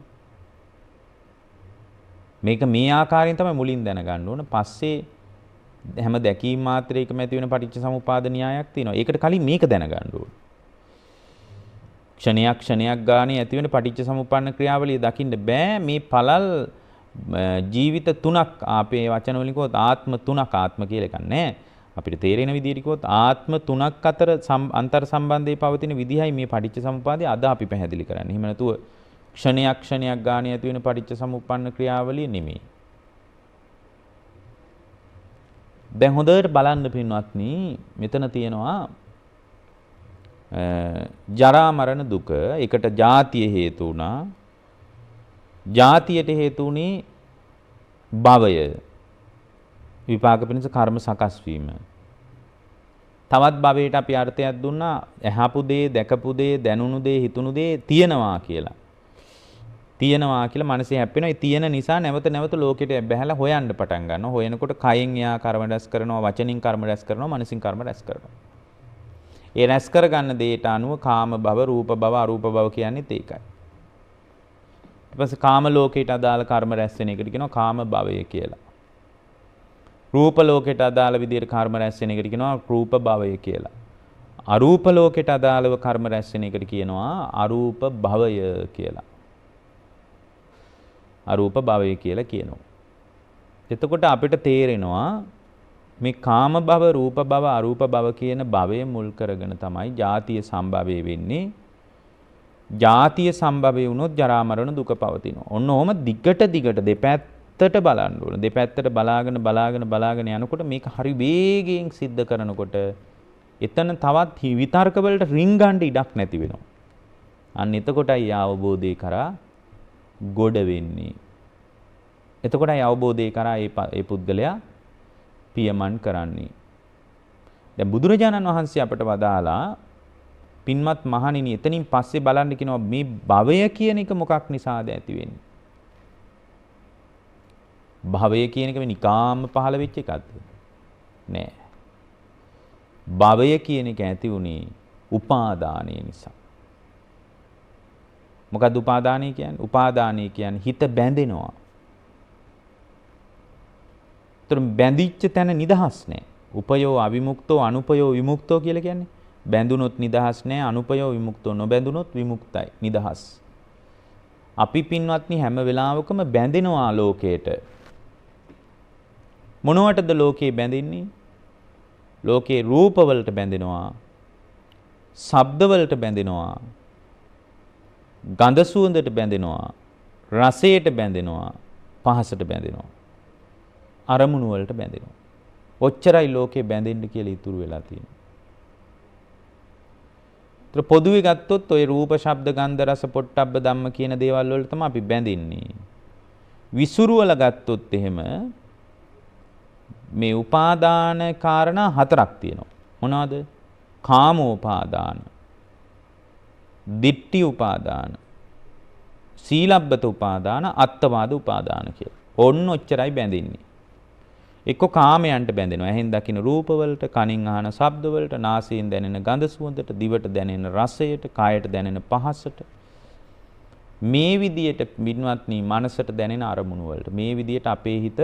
මේක මේ ආකාරයෙන් තමයි මුලින් දැනගන්න ඕන. පස්සේ හැම දැකීම් මාත්‍රයකම ඇති වෙන පටිච්ච සමුප්පාද න්‍යායක් තියෙනවා. ඒකට කලින් මේක දැනගන්න ඕන. ක්ෂණයක් ගානේ ඇති වෙන පටිච්ච සමුප්පන්න ක්‍රියාවලිය දකින්න බෑ. මේ පළල් ජීවිත තුනක් අපේ වචන වලින් කිව්වොත් ආත්ම තුනක් ආත්ම කියලා එකක් නැහැ. අපිට තේරෙන විදිහට කිව්වොත් ආත්ම තුනක් අතර අන්තර් සම්බන්ධයේ පවතින විදිහයි මේ පටිච්ච සමුප්පාදය අද අපි පැහැදිලි කරන්නේ. එහෙම නැතුව ක්ෂණයක් ගානේ ඇති වෙන පටිච්ච සමුප්පන්න ක්‍රියාවලිය නෙමෙයි. දැන් හොඳට බලන්න පින්වත්නි මෙතන තියෙනවා ජරා මරණ දුක. ඒකට ජාතිය හේතු වුණා. ජාතියට හේතු උනේ භවය. විපාක පිණිස කර්ම සකස් වීම. තවත් භවයට අපි අර්ථයක් දුන්නා ඇහපු දේ, දැකපු දේ, දැනුණු දේ, හිතුණු දේ තියෙනවා කියලා. තියෙනවා කියලා මනසේ හැප්පෙනවා. ඒ තියෙන නිසා නැවත නැවත ලෝකෙට බැහැලා හොයන්න පටන් ගන්නවා. හොයනකොට කයෙන් යා කර්ම රැස් කරනවා, වචනින් කර්ම රැස් කරනවා, මනසින් කර්ම රැස් කරනවා. ඒ රැස් කරගන්න දේට අනුව කාම භව, රූප භව, අරූප භව කියන්නේත් ඒකයි. ඊට පස්සේ කාම ලෝකයට අදාළ කර්ම රැස් වෙන එකට කියනවා කාම භවය කියලා. රූප ලෝකයට අදාළ විදිහට කර්ම රැස් වෙන එකට කියනවා රූප භවය කියලා. අරූප ලෝකයට අදාළව කර්ම රැස් වෙන එකට කියනවා අරූප භවය කියලා. අරූප භවය කියලා කියනවා. එතකොට අපිට තේරෙනවා මේ කාම භව, රූප භව, අරූප භව කියන භවය මුල් කරගෙන තමයි ජාතිය සම්භවය වෙන්නේ. ජාතිය සම්භවය වුණොත් ජරා මරණ දුක පවතිනවා. ඔන්න ඔහොම දිගට දෙපැත්තට බලන්න ඕන. දෙපැත්තට බලාගෙන යනකොට මේක හරි වේගයෙන් සිද්ධ කරනකොට එතන තවත් විතර්ක වලට රින්ගන්න ඉඩක් නැති වෙනවා. අන්න එතකොටයි අවබෝධය කරා ගොඩ වෙන්නේ. එතකොටයි අවබෝධය කරා ඒ පුද්ගලයා පියමන් කරන්නේ. දැන් බුදුරජාණන් වහන්සේ අපට වදාලා පින්වත් මහණෙනි එතනින් පස්සේ බලන්න කියනවා මේ භවය කියන එක මොකක් නිසාද ඇති වෙන්නේ? භවය කියන එක නිකාම්ම පහළ වෙච්ච එකක්ද? නෑ. භවය කියන එක ඇති වුණේ උපාදානය නිසා. මොකද්ද උපාදානය කියන්නේ? උපාදානය කියන්නේ හිත බැඳෙනවා. ඒතර බැඳිච්ච තැන නිදහස් නැහැ. උපයෝ අවිමුක්තෝ අනුපයෝ විමුක්තෝ කියලා කියන්නේ. බැඳුනොත් නිදහස් නැහැ, අනුපයෝ විමුක්තෝ නොබැඳුනොත් විමුක්තයි, නිදහස්. අපි පින්වත්නි හැම වෙලාවකම බැඳෙනවා ලෝකයට. මොනවටද ලෝකේ බැඳෙන්නේ? ලෝකේ රූප වලට බැඳෙනවා. ශබ්ද වලට බැඳෙනවා. ගඳ සුවඳට බැඳෙනවා, රසයට බැඳෙනවා, පහසට බැඳෙනවා, අරමුණු වලට බැඳෙනවා. ඔච්චරයි ලෝකේ බැඳෙන්න කියලා ඉතුරු වෙලා තියෙන්නේ. ඒතර පොදුවේ ගත්තොත් ওই රූප, ශබ්ද, ගන්ධ, රස, පොට්ටබ්බ ධම්ම කියන දේවල් වලට තමයි අපි බැඳෙන්නේ. විසුරුවල ගත්තොත් එහෙම මේ උපාදාන කාරණා හතරක් තියෙනවා. මොනවද? කාමෝපාදාන, දිට්ඨි උපාදාන, සීලබ්බත උපාදාන, අත්තවාද උපාදාන කියලා. ඔන්න ඔච්චරයි බැඳෙන්නේ. එක්ක කාමයන්ට බැඳෙනවා. ඇහෙන් දකින රූප වලට, කනින් අහන ශබ්ද වලට, නාසයෙන් දැනෙන ගඳ සුවඳට, දිවට දැනෙන රසයට, කායට දැනෙන පහසට. මේ විදියට පින්වත්නි මනසට දැනෙන අරමුණු වලට මේ විදියට අපේ හිත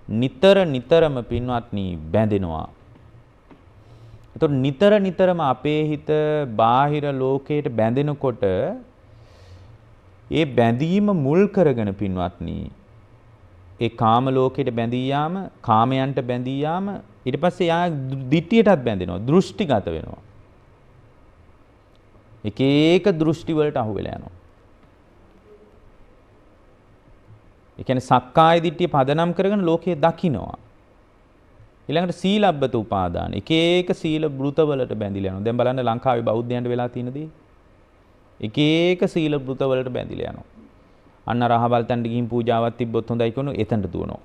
නිතරම පින්වත්නි බැඳෙනවා. එතකොට නිතරම අපේ හිත බාහිර ලෝකයට බැඳෙනකොට ඒ බැඳීම මුල් කරගෙන පින්වත්නි ඒ කාම ලෝකයට බැඳී යාම, කාමයන්ට බැඳී යාම, ඊට පස්සේ යා දිට්ඨියටත් බැඳෙනවා, දෘෂ්ටිගත වෙනවා. එක දෘෂ්ටි වලට අහු වෙලා යනවා. ඒ කියන්නේ සක්කාය දිට්ඨිය පදනම් කරගෙන ලෝකය දකිනවා. ඊළඟට සීලබ්බත උපාදාන. එක එක සීල වෘතවලට බැඳිලා යනවා. දැන් බලන්න ලංකාවේ බෞද්ධයන්ට වෙලා තියෙන දේ. එක එක සීල වෘතවලට බැඳිලා යනවා. අන්න රහවල් තැනට ගිහින් පූජාවක් තිබ්බොත් හොඳයි කියනවා එතනට දුවනවා.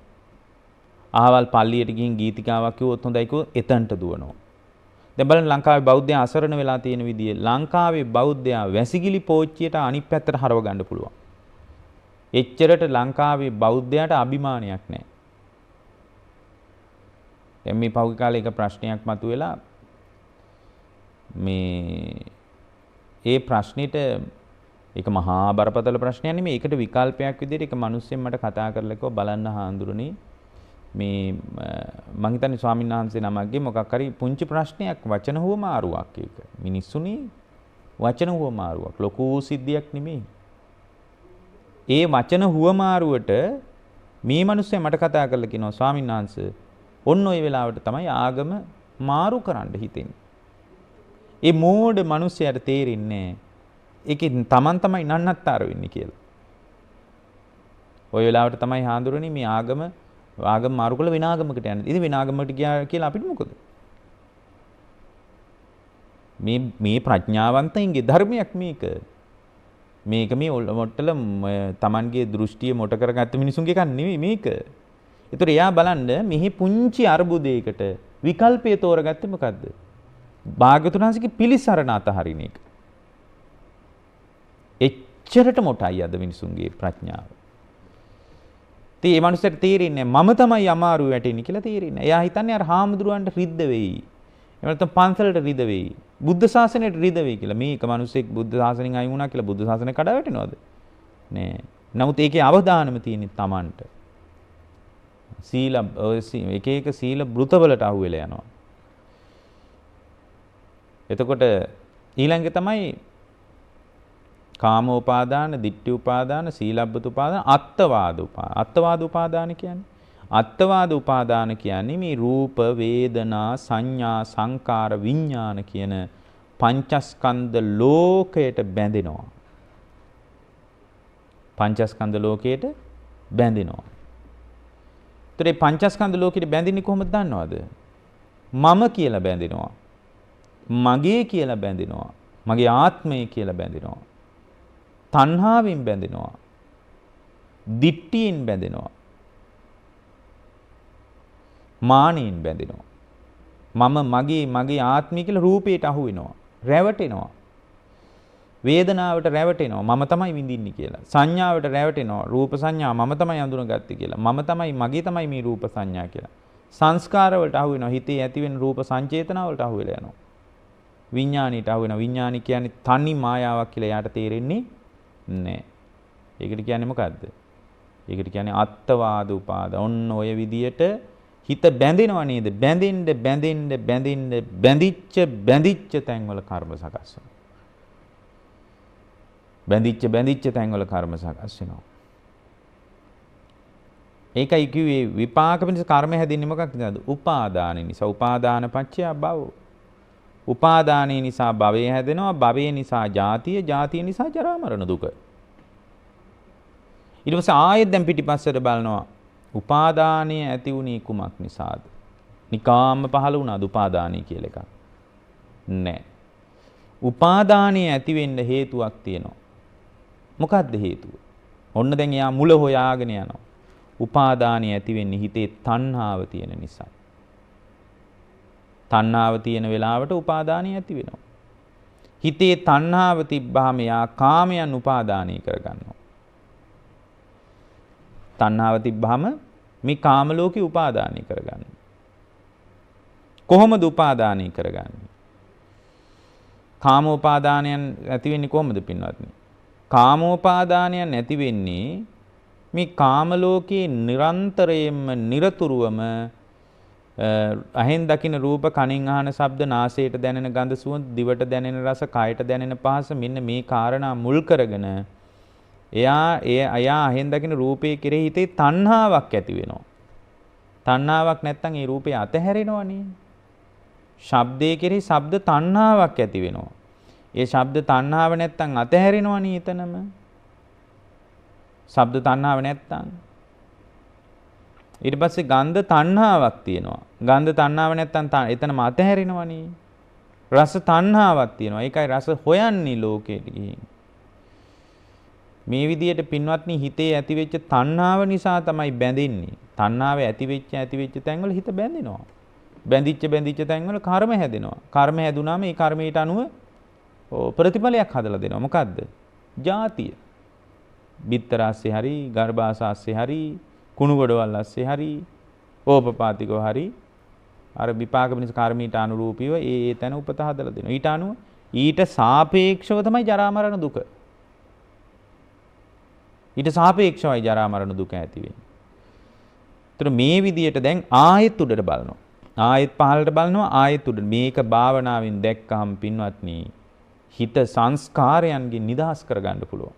අහවල් පල්ලියට ගිහින් ගීතිකාවක් කිව්වොත් හොඳයි කිව්වොත් එතනට දුවනවා. දැන් බලන්න ලංකාවේ බෞද්ධයන් අසරණ වෙලා තියෙන විදිය. ලංකාවේ බෞද්ධයා වැසිකිලි පෝච්චියට අනිත් පැත්තට හරව ගන්න පුළුවන්. එච්චරට ලංකාවේ බෞද්ධයාට අභිමානයක් නැහැ. දැන් මේ පහුගිය කාලේ එක ප්‍රශ්නයක් මතුවෙලා ඒ ප්‍රශ්නෙට ඒක මහා බරපතල ප්‍රශ්නයක් නෙමෙයි. ඒකට විකල්පයක් විදිහට එක මිනිස්සෙක් මට කතා කරලා කිව්වා බලන්න හාඳුරුනේ මේ මං හිතන්නේ ස්වාමීන් වහන්සේ නමක්ගේ මොකක් හරි පුංචි ප්‍රශ්නයක් වචන හුවමාරුවක් ඒක. මිනිස්සුනේ වචන හුවමාරුවක් ලොකු සිද්ධියක් නෙමෙයි. ඒ වචන හුවමාරුවට මේ මිනිස්සයා මට කතා කරලා කියනවා ස්වාමීන් වහන්සේ ඔන්න ඔය වෙලාවට තමයි ආගම මාරු කරන්න හිතෙන්නේ. ඒ මෝඩ මිනිස්සයාට තේරෙන්නේ ඒකෙන් තමන් තමයි නන්නත්තර වෙන්නේ කියලා. ඔය වෙලාවට තමයි හාඳුරන්නේ මේ ආගම මාරු කළ වෙන ආගමකට යන්නේ. ඉතින් වෙන ආගමකට ගියා කියලා අපිට මොකද? මේ ප්‍රඥාවන්තයින්ගේ ධර්මයක් මේක. මේක මේ මොට්ටල තමන්ගේ දෘෂ්ටිය මොට කරගත්ත මිනිසුන්ගේ එකක් නෙවෙයි මේක. ඒතර එයා බලන්න මෙහි පුංචි අර්බුදයකට විකල්පය තෝරගත්තේ මොකද්ද? භාග්‍යවතුන් වහන්සේගේ පිළිසරණ අතහරින එක. එච්චරට මොටයි අද මිනිසුන්ගේ ප්‍රඥාව. ඉතින් මේ මනුස්සයට තේරෙන්නේ මම තමයි අමාරු වැටෙන්නේ කියලා තේරෙන්නේ. එයා හිතන්නේ අර හාමුදුරුවන්ට රිද්ද වෙයි. එහෙම නැත්නම් පන්සලට රිද්ද වෙයි. බුද්ධ ශාසනයට රිද්ද වෙයි කියලා. මේක මිනිස්සෙක් බුද්ධ ශාසනයෙන් අයින් වුණා කියලා බුද්ධ ශාසනය කඩා වැටෙනවද? නෑ. නමුත් ඒකේ අවධානම තියෙන්නේ Tamanට. එක එක සීල වෘතවලට අහු වෙලා යනවා. එතකොට ඊළඟ තමයි කාමෝපාදාන, ditthi උපාදාන, සීලබ්බත උපාදාන, අත්වාද උපාදාන කියන්නේ. අත්වාද උපාදාන කියන්නේ මේ රූප, වේදනා, සංඥා, සංකාර, විඥාන කියන පංචස්කන්ධ ලෝකයට බැඳෙනවා. පංචස්කන්ධ ලෝකයට බැඳෙනවා. ඒතරේ පංචස්කන්ධ ලෝකෙට බැඳින්නේ කොහොමද දන්නවද? මම කියලා බැඳෙනවා. මගේ කියලා බැඳෙනවා. මගේ ආත්මය කියලා බැඳෙනවා. තණ්හාවෙන් බැඳෙනවා. දිට්ඨියෙන් බැඳෙනවා. මානෙන් බැඳෙනවා. මගේ ආත්මය කියලා රූපයට අහු වෙනවා. රැවටෙනවා. වේදනාවට රැවටෙනවා. මම තමයි විඳින්නේ කියලා. සංඥාවට රැවටෙනවා. රූප සංඥා මම තමයි අඳුනගත්තේ කියලා. මගේ තමයි මේ රූප සංඥා කියලා. සංස්කාර වලට අහු වෙනවා. හිතේ ඇතිවෙන රූප සංචේතන වලට අහු වෙලා යනවා. විඥාණයට අහු වෙනවා. විඥාණි කියන්නේ තනි මායාවක් කියලා යාට තේරෙන්නේ නැහැ. ඒකට කියන්නේ මොකද්ද? ඒකට කියන්නේ අත්වාද උපාද. ඔන්න ඔය විදියට හිත බැඳෙනව නේද? බැඳිච්ච තැන්වල කර්ම සකස් වෙනවා. බැඳිච්ච තැන්වල කර්ම සකස් වෙනවා. ඒකයි කිව්වේ විපාක පිණිස කර්ම හැදින්නේ මොකක්ද? උපාදාන නිසා. උපාදාන පත්‍ය භව. උපාදානයේ නිසා භවය හැදෙනවා. භවය නිසා ජාතිය. ජාතිය නිසා ජරා මරණ දුක. ඊට පස්සේ ආයෙත් දැන් පිටිපස්සට බලනවා. උපාදානය ඇති වුණේ කුමක් නිසාද? නිකාම්ම පහළ වුණාද උපාදානය කියලා එකක්? නැහැ. උපාදානය ඇති වෙන්න හේතුවක් තියෙනවා. මොකක්ද හේතුව? ඔන්න දැන් එයා මුල හොයාගෙන යනවා. උපාදානය ඇති වෙන්නේ හිතේ තණ්හාව තියෙන නිසා. තණ්හාව තියෙන වෙලාවට උපාදානය ඇති වෙනවා. හිතේ තණ්හාව තිබ්බාම යා කාමයන් උපාදානය කරගන්නවා. තණ්හාව තිබ්බාම මේ කාම ලෝකේ උපාදානය කරගන්නවා. කොහොමද උපාදානය කරගන්නේ? කාමෝපාදානයන් ඇති වෙන්නේ කොහොමද පින්වත්නි? කාමෝපාදානයන් ඇති වෙන්නේ මේ කාම ලෝකේ නිරන්තරයෙන්ම නිරතුරුවම අහෙන් දකින රූප, කනින් අහන ශබ්ද, නාසයට දැනෙන ගඳ සුවඳ, දිවට දැනෙන රස, කයට දැනෙන පහස මෙන්න මේ කාරණා මුල් කරගෙන එයා අහෙන් දකින රූපේ කෙරෙහි හිතේ තණ්හාවක් ඇති වෙනවා. තණ්හාවක් නැත්තම් ඒ රූපේ අතහැරෙනවනේ. ශබ්දයේ කෙරෙහි ශබ්ද තණ්හාවක් ඇති වෙනවා. ඒ ශබ්ද තණ්හාව නැත්තම් අතහැරෙනවනේ එතනම. ශබ්ද තණ්හාව නැත්තම් ඊට පස්සේ ගන්ධ තණ්හාවක් තියෙනවා. ගන්ධ තණ්හාව නැත්තම් එතනම අතහැරෙනවනේ. රස තණ්හාවක් තියෙනවා. ඒකයි රස හොයන්නේ ලෝකෙට ගිහින්. මේ විදියට පින්වත්නි හිතේ ඇතිවෙච්ච තණ්හාව නිසා තමයි බැඳෙන්නේ. තණ්හාව ඇතිවෙච්ච තැන්වල හිත බැඳෙනවා. බැඳිච්ච තැන්වල කර්ම හැදෙනවා. කර්ම හැදුනාම ඒ කර්මයට අනුව ප්‍රතිඵලයක් හදලා දෙනවා. මොකද්ද? ජාතිය. බිත්තර ASCII හරි, ගර්භාෂ ASCII හරි, කුණු ගොඩවල් ASCII හරි, ඕපපාතිකව හරි අර විපාක වෙනස කර්මීට අනුරූපීව ඒ තැන උපත හදලා දෙනවා. ඊට අනුව ඊට සාපේක්ෂව තමයි ජරා මරණ දුක. ඊට සාපේක්ෂවයි ජරා මරණ දුක ඇති වෙන්නේ. ඒතර මේ විදියට දැන් ආයෙත් උඩට බලනවා. ආයෙත් පහළට බලනවා ආයෙත් උඩට. මේක භාවනාවෙන් දැක්කහම පින්වත්නි හිත සංස්කාරයන්ගෙන් නිදහස් කරගන්න පුළුවන්.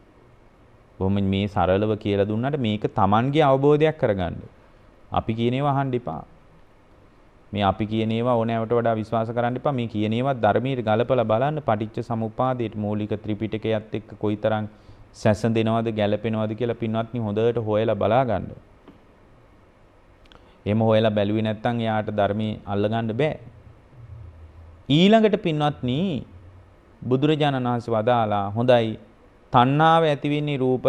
බොහොම මේ සරලව කියලා දුන්නාට මේක Tamanගේ අවබෝධයක් කරගන්න. අපි කියන ඒවා අහන්න එපා. මේ අපි කියන ඒවා ඕනෑවට වඩා විශ්වාස කරන්න එපා. මේ කියන ඒවා ධර්මයේ ගලපලා බලන්න පටිච්ච සමුප්පාදයට මූලික ත්‍රිපිටකයත් එක්ක කොයිතරම් සැසඳෙනවද ගැලපෙනවද කියලා පින්වත්නි හොඳට හොයලා බලා ගන්න. එහෙම හොයලා බැලුවේ නැත්නම් එයාට ධර්මයේ අල්ලගන්න බෑ. ඊළඟට පින්වත්නි බුදුරජාණන් වහන්සේ වදාලා හොඳයි තණ්හාව ඇති වෙන්නේ රූප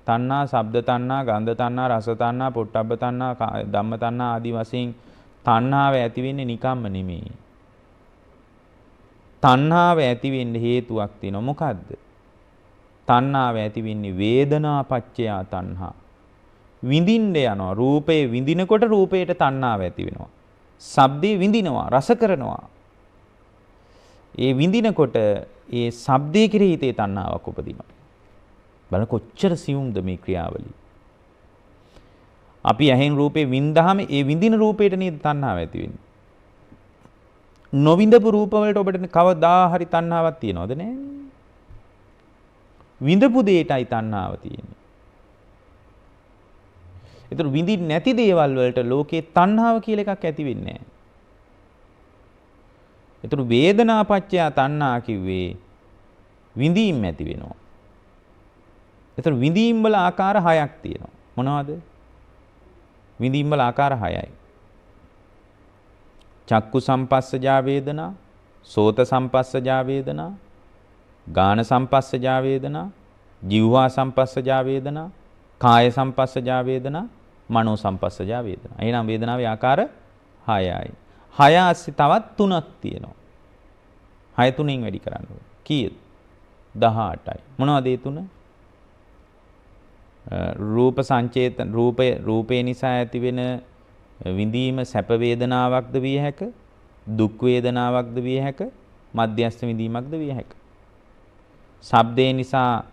තණ්හා, ශබ්ද තණ්හා, ගන්ධ තණ්හා, රස තණ්හා, පොට්ටබ්බ තණ්හා, ධම්ම තණ්හා ආදී වශයෙන් තණ්හාව ඇති වෙන්නේ නිකම්ම නෙමෙයි. තණ්හාව ඇති වෙන්න හේතුවක් තියෙනවා. මොකද්ද? තණ්හාව ඇති වෙන්නේ වේදනා පච්චයා තණ්හා. විඳින්න යනවා. රූපේ විඳිනකොට රූපේට තණ්හාව ඇති වෙනවා. ශබ්දේ විඳිනවා, රස කරනවා. ඒ විඳිනකොට ඒ ශබ්දයේ කෙරෙහි හිතේ තණ්හාවක් උපදිනවා. බලන්න කොච්චර සියුම්ද මේ ක්‍රියාවලිය. අපි ඇහෙන් රූපේ වින්දාම ඒ විඳින රූපේට නේද තණ්හාව ඇති වෙන්නේ. නොවිඳපු රූප වලට ඔබට කවදා හරි තණ්හාවක් තියනවද නැහැ? විඳපු දෙයටයි තණ්හාව තියෙන්නේ. ඒතර විඳින්න නැති දේවල් වලට ලෝකේ තණ්හාව කියලා එකක් ඇති වෙන්නේ නැහැ. ඒතර වේදනාපච්චය තණ්හා කිව්වේ විඳීම් ඇති වෙනවා. ඒතර විඳීම් වල ආකාර 6ක් තියෙනවා. මොනවද? විඳීම් වල ආකාර 6යි. චක්කු සම්පස්සජා වේදනා, සෝත සම්පස්සජා වේදනා, ගාන සම්පස්සජා වේදනා, જીවහා සම්පස්සජා වේදනා, කාය සම්පස්සජා වේදනා, මනෝ සම්පස්සජා වේදනා. එහෙනම් වේදනාවේ ආකාර 6යි. 6 ASCII තවත් 3ක් තියෙනවා. 6 3න් වැඩි කරන්න ඕනේ. කීයද? 18යි. මොනවද ඒ 3? රූප සංචේතන රූපේ නිසා ඇති වෙන විඳීම සැප වේදනාවක්ද විය හැක, දුක් වේදනාවක්ද විය හැක, මධ්‍යස්ථ විඳීමක්ද විය හැක. ශබ්දේ නිසා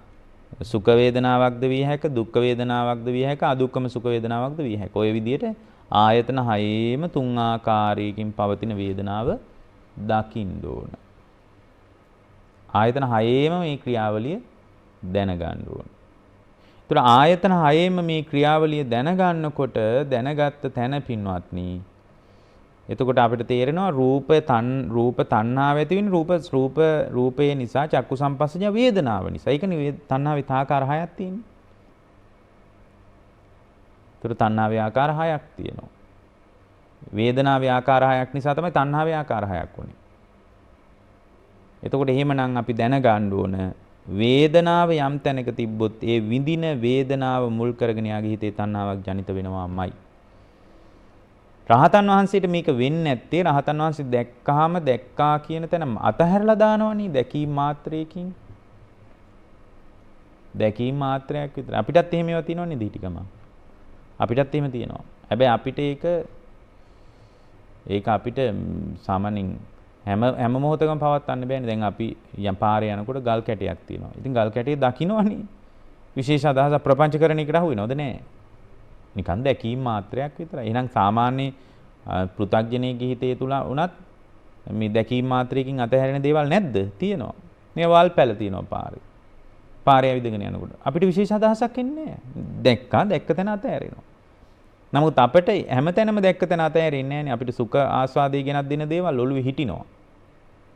සුඛ වේදනාවක්ද විය හැක, දුක්ඛ වේදනාවක්ද විය හැක, අදුක්ඛම සුඛ වේදනාවක්ද විය හැක. ඔය විදිහට ආයතන 6ේම 3 ආකාරයකින් පවතින වේදනාව දකින්න ඕන. ආයතන 6ේම මේ ක්‍රියාවලිය දැනගන්න ඕන. ඒතර ආයතන 6ේම මේ ක්‍රියාවලිය දැනගන්නකොට දැනගත්ත තැන පින්වත්නි එතකොට අපිට තේරෙනවා රූප තණ්හාව ඇති වෙන්නේ රූපේ නිසා චක්කු සම්පස්සජ වේදනාව නිසා. ඒකනේ තණ්හාවේ ආකාර 6ක් තියෙන්නේ. ඒතර තණ්හාවේ ආකාර 6ක් තියෙනවා. වේදනාවේ ආකාර 6ක් නිසා තමයි තණ්හාවේ ආකාර 6ක් වුනේ. එතකොට එහෙමනම් අපි දැනගන්න ඕන වේදනාව යම් තැනක තිබ්බොත් ඒ විඳින වේදනාව මුල් කරගෙන යාගේ හිතේ තණ්හාවක් ජනිත වෙනවාමයි. රහතන් වහන්සේට මේක වෙන්නේ නැත්තේ රහතන් වහන්සේ දැක්කාම දැක්කා කියන තැන අතහැරලා දානවනේ දැකීම් මාත්‍රයකින්. දැකීම් මාත්‍රයක් විතර. අපිටත් එහෙම ඒවා තියෙනවනේ දීටිකම. අපිටත් එහෙම තියෙනවා. හැබැයි අපිට ඒක අපිට සාමාන්‍යයෙන් හැම මොහොතකම පවත්වන්න බෑනේ. දැන් අපි යම් පාරේ යනකොට ගල් කැටයක් තියෙනවා. ඉතින් ගල් කැටේ දකින්නවනේ. විශේෂ අදහසක් ප්‍රපංචකරණයකට අහු වෙනවද නැහැ. නිකන් දැකීම් මාත්‍රයක් විතරයි. එහෙනම් සාමාන්‍ය පෘථග්ජනයේ හිතේ තුල උනත් මේ දැකීම් මාත්‍රයකින් අතහැරෙන දේවල් නැද්ද? තියෙනවා. මේ වල් පැල තියෙනවා පාරේ. පාරේ ඇවිදගෙන යනකොට අපිට විශේෂ අදහසක් එන්නේ නැහැ. දැක්ක තැන අතහැරෙනවා. නමුත් අපිට හැමතැනම දැක්ක තැන අතහැරෙන්නේ නැහැනේ. අපිට සුඛ ආස්වාදයේ ගෙනත් දෙන දේවල් ඔළුවේ හිටිනවා.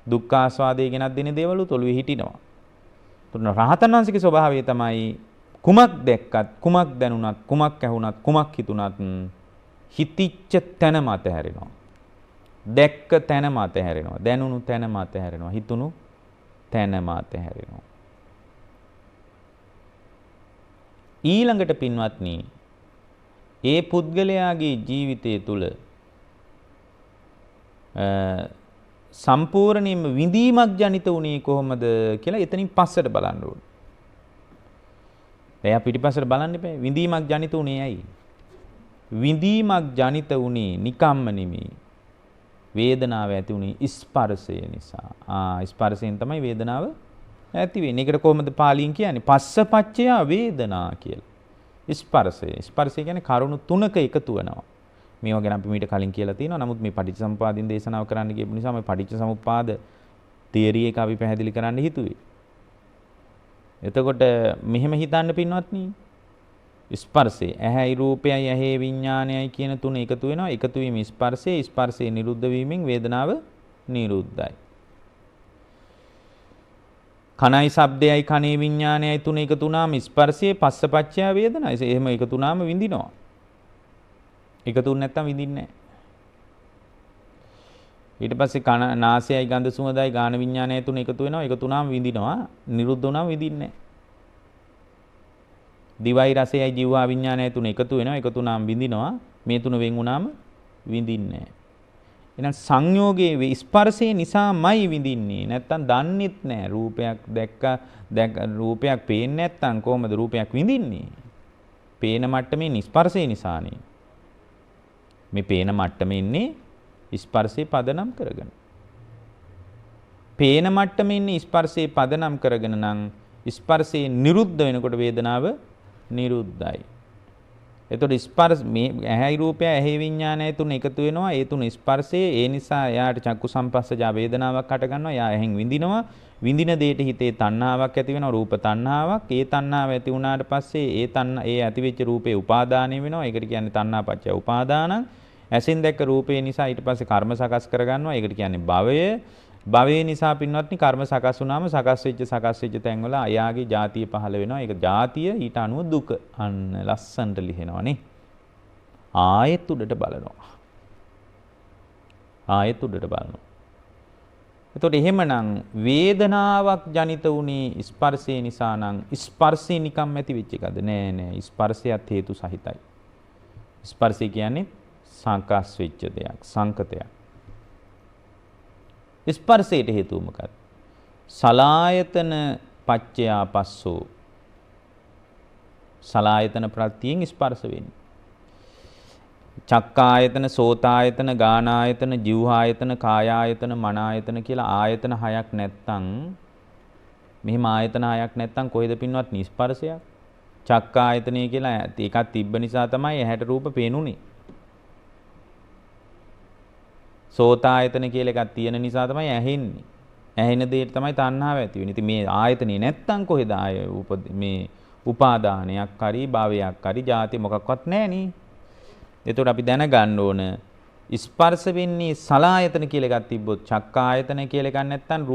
දුක්ඛ ආස්වාදයේ ගෙනත් දෙන දේවලුත් ඔළුවේ හිටිනවා. තුන රහතන් වහන්සේගේ ස්වභාවය තමයි කුමක් දැක්කත් කුමක් දැනුණත් කුමක් ඇහුණත් කුමක් හිතුණත් හිතිච්ච තැනම අතහැරෙනවා. දැක්ක තැනම අතහැරෙනවා. දැනුණු තැනම අතහැරෙනවා. හිතුණු තැනම අතහැරෙනවා. ඊළඟට පින්වත්නි ඒ පුද්ගලයාගේ ජීවිතය තුළ සම්පූර්ණයෙන්ම විඳීමක් ජනිත වුණේ කොහොමද කියලා එතනින් පස්සට බලන්න ඕනේ. එයා පිටිපස්සට බලන්න එපා. විඳීමක් ජනිත වුණේ ඇයි? විඳීමක් ජනිත වුණේ නිකම්ම නෙමෙයි. වේදනාව ඇති වුණේ ස්පර්ශය නිසා. ස්පර්ශයෙන් තමයි වේදනාව ඇති වෙන්නේ. ඒකට කොහොමද පාලියෙන් කියන්නේ? පස්සපච්චය වේදනා කියලා. ස්පර්ශය. ස්පර්ශය කියන්නේ කරුණු තුනක එකතු වෙනවා. මේවා ගැන අපි මීට කලින් කියලා තියෙනවා. නමුත් මේ පටිච්චසමුපාදින් දේශනාව කරන්න ගියපු නිසා මේ පටිච්චසමුපාද තියරි එක අපි පැහැදිලි කරන්න හිතුවේ. එතකොට මෙහෙම හිතන්න පින්වත්නි. ස්පර්ශය ඇහැයි රූපයයි ඇහි විඥානයයි කියන තුන එකතු වෙනවා. එකතු වීම ස්පර්ශය. ස්පර්ශය නිරුද්ධ වීමෙන් වේදනාව නිරුද්ධයි. කනයි ශබ්දයයි කනේ විඥානයයි තුන එකතු වුණාම ස්පර්ශයේ පස්සපච්චය වේදනයි. එහෙම එකතු වුණාම විඳිනවා. එකතු වුනේ නැත්තම් විඳින්නේ නැහැ. ඊට පස්සේ කන නාසයයි ගඳ සුවඳයි ගාන විඥානයයි තුන එකතු වෙනවා. එකතු වුණාම විඳිනවා. නිරුද්ධ වුණාම විඳින්නේ නැහැ. දිවයි රසයයි ජීවහා විඥානයයි තුන එකතු වෙනවා. එකතු වුණාම විඳිනවා. මේ තුන වෙන් වුණාම විඳින්නේ නැහැ. එහෙනම් සංයෝගයේ ස්පර්ශය නිසාමයි විඳින්නේ. නැත්තම් දන්නෙත් නැහැ. රූපයක් දැක්ක රූපයක් පේන්නේ නැත්තම් කොහොමද රූපයක් විඳින්නේ? පේන මට්ටමේ ස්පර්ශය නිසානේ. මේ පේන මට්ටමේ ඉන්නේ ස්පර්ශේ පදනම් කරගෙන. පේන මට්ටමේ ඉන්නේ ස්පර්ශේ පදනම් කරගෙන නම් ස්පර්ශේ නිරුද්ධ වෙනකොට වේදනාව නිරුද්ධයි. එතකොට ස්පර්ශ මේ ඇහැයි රූපය ඇහි විඥානය තුන එකතු වෙනවා. ඒ තුන ස්පර්ශයේ ඒ නිසා එයාට චක්කු සම්පස්සජා වේදනාවක් හට ගන්නවා. එයා ඇහෙන් විඳිනවා. විඳින දෙයට හිතේ තණ්හාවක් ඇති වෙනවා. රූප තණ්හාවක්. ඒ තණ්හාව ඇති වුණාට පස්සේ ඒ ඇතිවෙච්ච රූපේ උපාදානය වෙනවා. ඒකට කියන්නේ තණ්හාපච්චය උපාදානං. ඇසින් දැක්ක රූපේ නිසා ඊට පස්සේ කර්ම සකස් කරගන්නවා. ඒකට කියන්නේ භවය. භවය නිසා පින්වත්නි කර්ම සකස් වුණාම සකස් වෙච්ච තැන්වල අයාගේ ජාතිය පහළ වෙනවා. ඒක ජාතිය ඊට අනුව දුක. අන්න ලස්සනට ලිහිනවා නේ. ආයෙත් උඩට බලනවා. ආයෙත් උඩට බලනවා. එතකොට එහෙමනම් වේදනාවක් ජනිත වුණේ ස්පර්ශය නිසා නම් ස්පර්ශය නිකම් ඇති වෙච්ච එකද? නෑ නෑ. ස්පර්ශයත් හේතු සහිතයි. ස්පර්ශය කියන්නේ සංකස් වෙච්ච දෙයක්, සංකතයක්. ස්පර්ශයට හේතුව මොකක්ද? සලායතන පච්චයා පස්සෝ. සලායතන ප්‍රත්‍යයෙන් ස්පර්ශ වෙන්නේ. චක්කායතන, සෝතායතන, ගානායතන, જીවහායතන, කායායතන, මනායතන කියලා ආයතන හයක් නැත්තම් මෙහිම ආයතන හයක් නැත්තම් කොහෙද පින්වත් නිස්පර්ශයක්? චක්කායතනය කියලා එකක් තිබ්බ නිසා තමයි ඇහැට රූප පේනුනේ. සෝතායතන කියලා එකක් තියෙන නිසා තමයි ඇහෙන්නේ. ඇහෙන දෙයට තමයි තණ්හාව ඇති වෙන්නේ. ඉතින් මේ ආයතනේ නැත්තම් කොහෙද මේ උපාදානයක් හරි භවයක් හරි ජාති මොකක්වත් නැහැ නේ. එතකොට අපි දැනගන්න ඕන ස්පර්ශ වෙන්නේ සලායතන කියලා එකක් තිබ්බොත් චක්කායතන කියලා එකක් නැත්තම්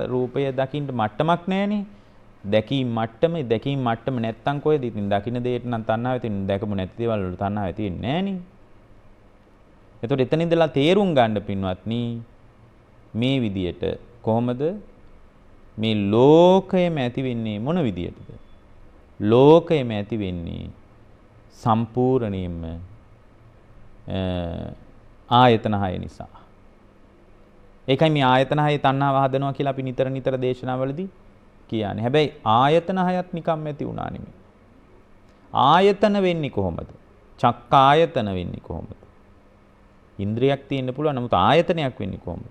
රූපය දකින්න මට්ටමක් නැහනේ. දැකීම් මට්ටම නැත්තම් කොහෙද? ඉතින් දකින්න දෙයට නම් තණ්හාව තියෙන. දැකමු නැති දේවල් වල තණ්හාව තියෙන්නේ නැහනේ. එතකොට එතන ඉඳලා තේරුම් ගන්න පින්වත්නි මේ විදියට කොහොමද මේ ලෝකයම ඇති වෙන්නේ මොන විදියටද? ලෝකයම ඇති වෙන්නේ සම්පූර්ණයෙන්ම ආයතන හය නිසා. ඒකයි මේ ආයතන හයේ තණ්හාව හදනවා කියලා අපි නිතර දේශනාවලදී කියන්නේ. හැබැයි ආයතන හයත් නිකම් ඇති වුණා නෙමෙයි. ආයතන වෙන්නේ කොහොමද? චක්කායතන වෙන්නේ කොහොමද? ඉන්ද්‍රියක් තියෙන්න පුළුවන්. නමුත් ආයතනයක් වෙන්නේ කොහොමද?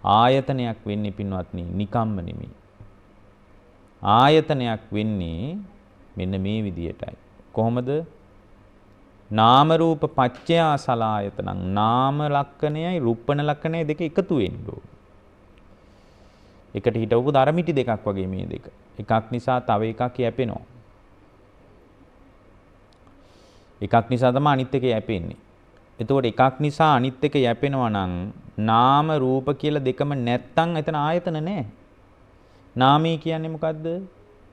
ආයතනයක් වෙන්නේ පින්වත්නි නිකම්ම නෙමෙයි. ආයතනයක් වෙන්නේ මෙන්න මේ විදියටයි. කොහොමද? නාම රූප පච්චයා සලායතනං. නාම ලක්ෂණයයි රූපණ ලක්ෂණයයි දෙක එකතු වෙන්න ඕන. එකට හිටවපු ධර්මිටි දෙකක් වගේ මේ දෙක. එකක් නිසා තව එකක් යැපෙනවා. එකක් නිසා තමයි අනිත් එක යැපෙන්නේ. එතකොට එකක් නිසා අනිත් එක යැපෙනවා නම් නාම රූප කියලා දෙකම නැත්තම් එතන ආයතන නැහැ. නාමය කියන්නේ මොකද්ද?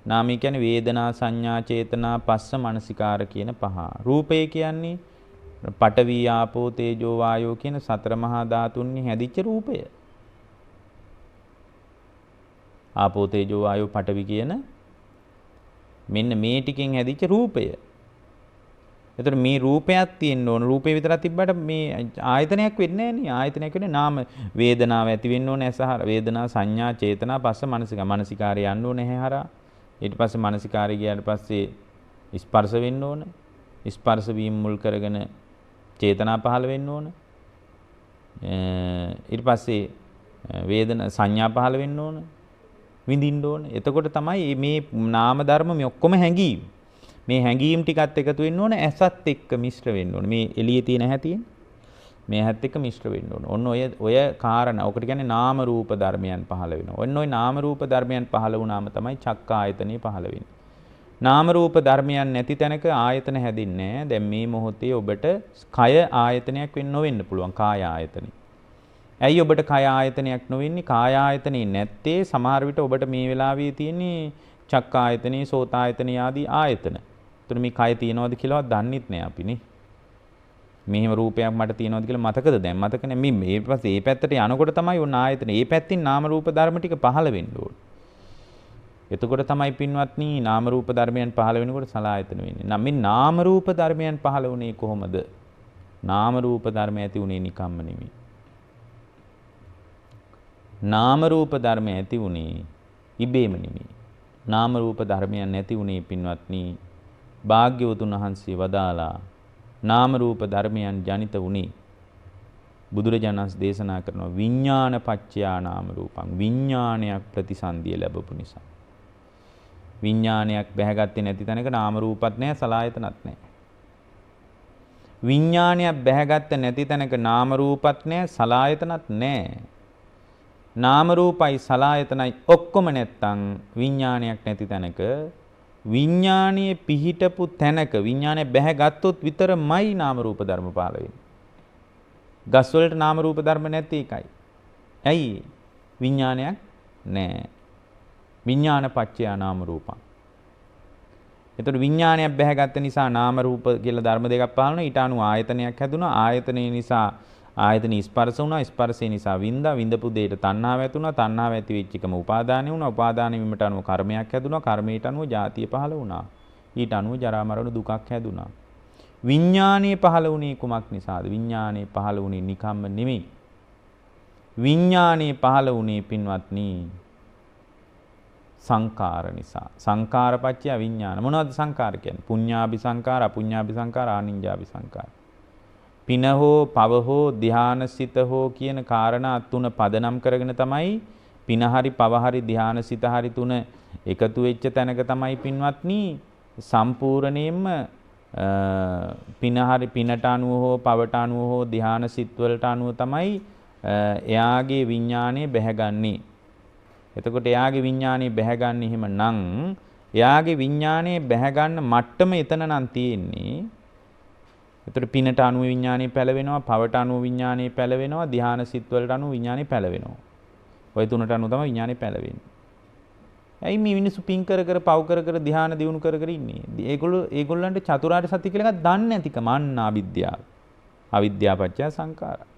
නාමය කියන්නේ වේදනා සංඥා චේතනා පස්ස මනසිකාර කියන පහ. රූපය කියන්නේ පඨවි ආපෝ තේජෝ වායෝ කියන සතර මහා ධාතුන්ගෙන් හැදිච්ච රූපය. ආපෝ තේජෝ වායෝ පඨවි කියන මෙන්න මේ ටිකෙන් හැදිච්ච රූපය. එතකොට මේ රූපයක් තියෙන්න ඕන. රූපේ විතරක් තිබ්බට මේ ආයතනයක් වෙන්නේ නැහැ නේ. ආයතනයක් වෙන්නේ නාම වේදනාව ඇති වෙන්න ඕනේ ඇසහර. වේදනා සංඥා චේතනා පස්ස මනසිකාරය යන්න ඕනේ ඇහැහරා. ඊට පස්සේ මනසිකාරය ගියාට පස්සේ ස්පර්ශ වෙන්න ඕන. ස්පර්ශ වීම මුල් කරගෙන චේතනා පහළ වෙන්න ඕන. ඊට පස්සේ වේදනා සංඥා පහළ වෙන්න ඕන. විඳින්න ඕන. එතකොට තමයි මේ නාම ධර්ම මේ ඔක්කොම හැංගීම්. මේ හැංගීම් ටිකත් එකතු වෙන්න ඕන ඇසත් එක්ක මිශ්‍ර වෙන්න ඕන. මේ එළියේ තියෙන ඇහැ තියෙන. මේ ඇහත් එක්ක මිශ්‍ර වෙන්න ඕන. ඔන්න ඔය කාරණා. ඔකට කියන්නේ නාම රූප ධර්මයන් පහළ වෙනවා. ඔන්න ඔය නාම රූප ධර්මයන් පහළ වුණාම තමයි චක්ක ආයතනෙ පහළ වෙන්නේ. නාම රූප ධර්මයන් නැති තැනක ආයතන හැදින්නේ නැහැ. දැන් මේ මොහොතේ ඔබට කය ආයතනයක් වෙන්න නොවෙන්න පුළුවන්. කාය ආයතනෙ. ඇයි ඔබට කය ආයතනයක් නොවෙන්නේ? කාය ආයතනෙ නැත්තේ සමහර විට ඔබට මේ වෙලාවේ තියෙන්නේ චක්ක ආයතනෙ, සෝත ආයතනෙ ආදී ආයතන. එතකොට මේ කය තියනවද කියලාවත් දන්නෙත් නෑ අපිනේ. මෙහෙම රූපයක් මට තියනවද කියලා මතකද දැන්? මතක නෑ. මේ ඊපස්සේ මේ පැත්තට යනකොට තමයි ඔන්න ආයතන. මේ පැත්තෙන් නාම රූප ධර්ම ටික පහළ වෙන්න ඕනේ. එතකොට තමයි පින්වත්නි නාම රූප ධර්මයන් පහළ වෙනකොට සලආයතන වෙන්නේ. නම් මේ නාම රූප ධර්මයන් පහළ වුණේ කොහොමද? නාම රූප ධර්ම ඇති වුණේ නිකම්ම නෙමෙයි. නාම රූප ධර්ම ඇති වුණේ ඉබේම නෙමෙයි. නාම රූප ධර්මයන් නැති වුණේ පින්වත්නි භාග්‍යවතුන් වහන්සේ වදාලා නාම රූප ධර්මයන් ජනිත වුණේ බුදුරජාණන් වහන්සේ දේශනා කරන විඥාන පච්චයා නාම රූපං විඥානයක් ප්‍රතිසන්දිය ලැබපු නිසා. විඥානයක් බැහැගත්තේ නැති තැනක නාම රූපත් නැහැ සලආයතනත් නැහැ. විඥානයක් බැහැගත්තේ නැති තැනක නාම රූපත් නැහැ සලආයතනත් නැහැ. නාම රූපයි සලආයතනයි ඔක්කොම නැත්තම් විඥානයක් නැති තැනක විඥානීය පිහිටපු තැනක විඥානය බැහැගත්තොත් විතරමයි නාම රූප ධර්ම පහළ වෙන්නේ. ගස් වලට නාම රූප ධර්ම නැති එකයි. ඇයි? විඥානයක් නැහැ. විඥාන පච්චයා නාම රූපං. එතකොට විඥානයක් බැහැගත්ත නිසා නාම රූප කියලා ධර්ම දෙකක් පහළ වුණා. ඊට අනුව ආයතනයක් හැදුණා. ආයතනය නිසා ආයතන ස්පර්ශ වුණා. ස්පර්ශය නිසා විඳා. විඳපු දෙයට තණ්හාව ඇති වුණා. තණ්හාව ඇති වෙච්ච එකම උපාදානය වුණා. උපාදානය වීමට අනුව කර්මයක් හැදුණා. කර්මයට අනුව ජාතිය පහළ වුණා. ඊට අනුව ජරා මරණ දුකක් හැදුණා. විඥානීය පහළ වුණේ කුමක් නිසාද? විඥානීය පහළ වුණේ නිකම්ම නෙමෙයි. විඥානීය පහළ වුණේ පින්වත්නි සංකාර නිසා. සංකාරපච්චය විඥාන. මොනවද සංකාර කියන්නේ? පුඤ්ඤාභි සංකාර, අපුඤ්ඤාභි සංකාර, ආනිඤ්ඤාභි සංකාර. පින හෝ පව හෝ ධානසිත හෝ කියන කාරණා තුන පදනම් කරගෙන තමයි පින හරි පව හරි ධානසිත හරි තුන එකතු වෙච්ච තැනක තමයි පින්වත්නි සම්පූර්ණයෙන්ම පින හරි පිනට අනුව හෝ පවට අනුව හෝ ධානසිත වලට අනුව තමයි එයාගේ විඥානය බැහැගන්නේ. එතකොට එයාගේ විඥානය බැහැගන්නේ එහෙම නම් එයාගේ විඥානය බැහැගන්න මට්ටම එතන නම් තියෙන්නේ. එතකොට පිනට අනුව විඥානය පැලවෙනවා, පවට අනුව විඥානය පැලවෙනවා, ධාන සිත් වලට අනුව විඥානය පැලවෙනවා. ඔය තුනට අනුව තමයි විඥානය පැලවෙන්නේ. ඇයි මේ මිනිස්සු පින් කර කර පව් කර කර ධාන දියුණු කර කර ඉන්නේ? ඒගොල්ලන්ට චතුරාර්ය සත්‍ය කියලා එකක් දන්නේ නැතිකම අන්න අවිද්‍යාව. අවිද්‍යාව පත්‍ය සංඛාරා.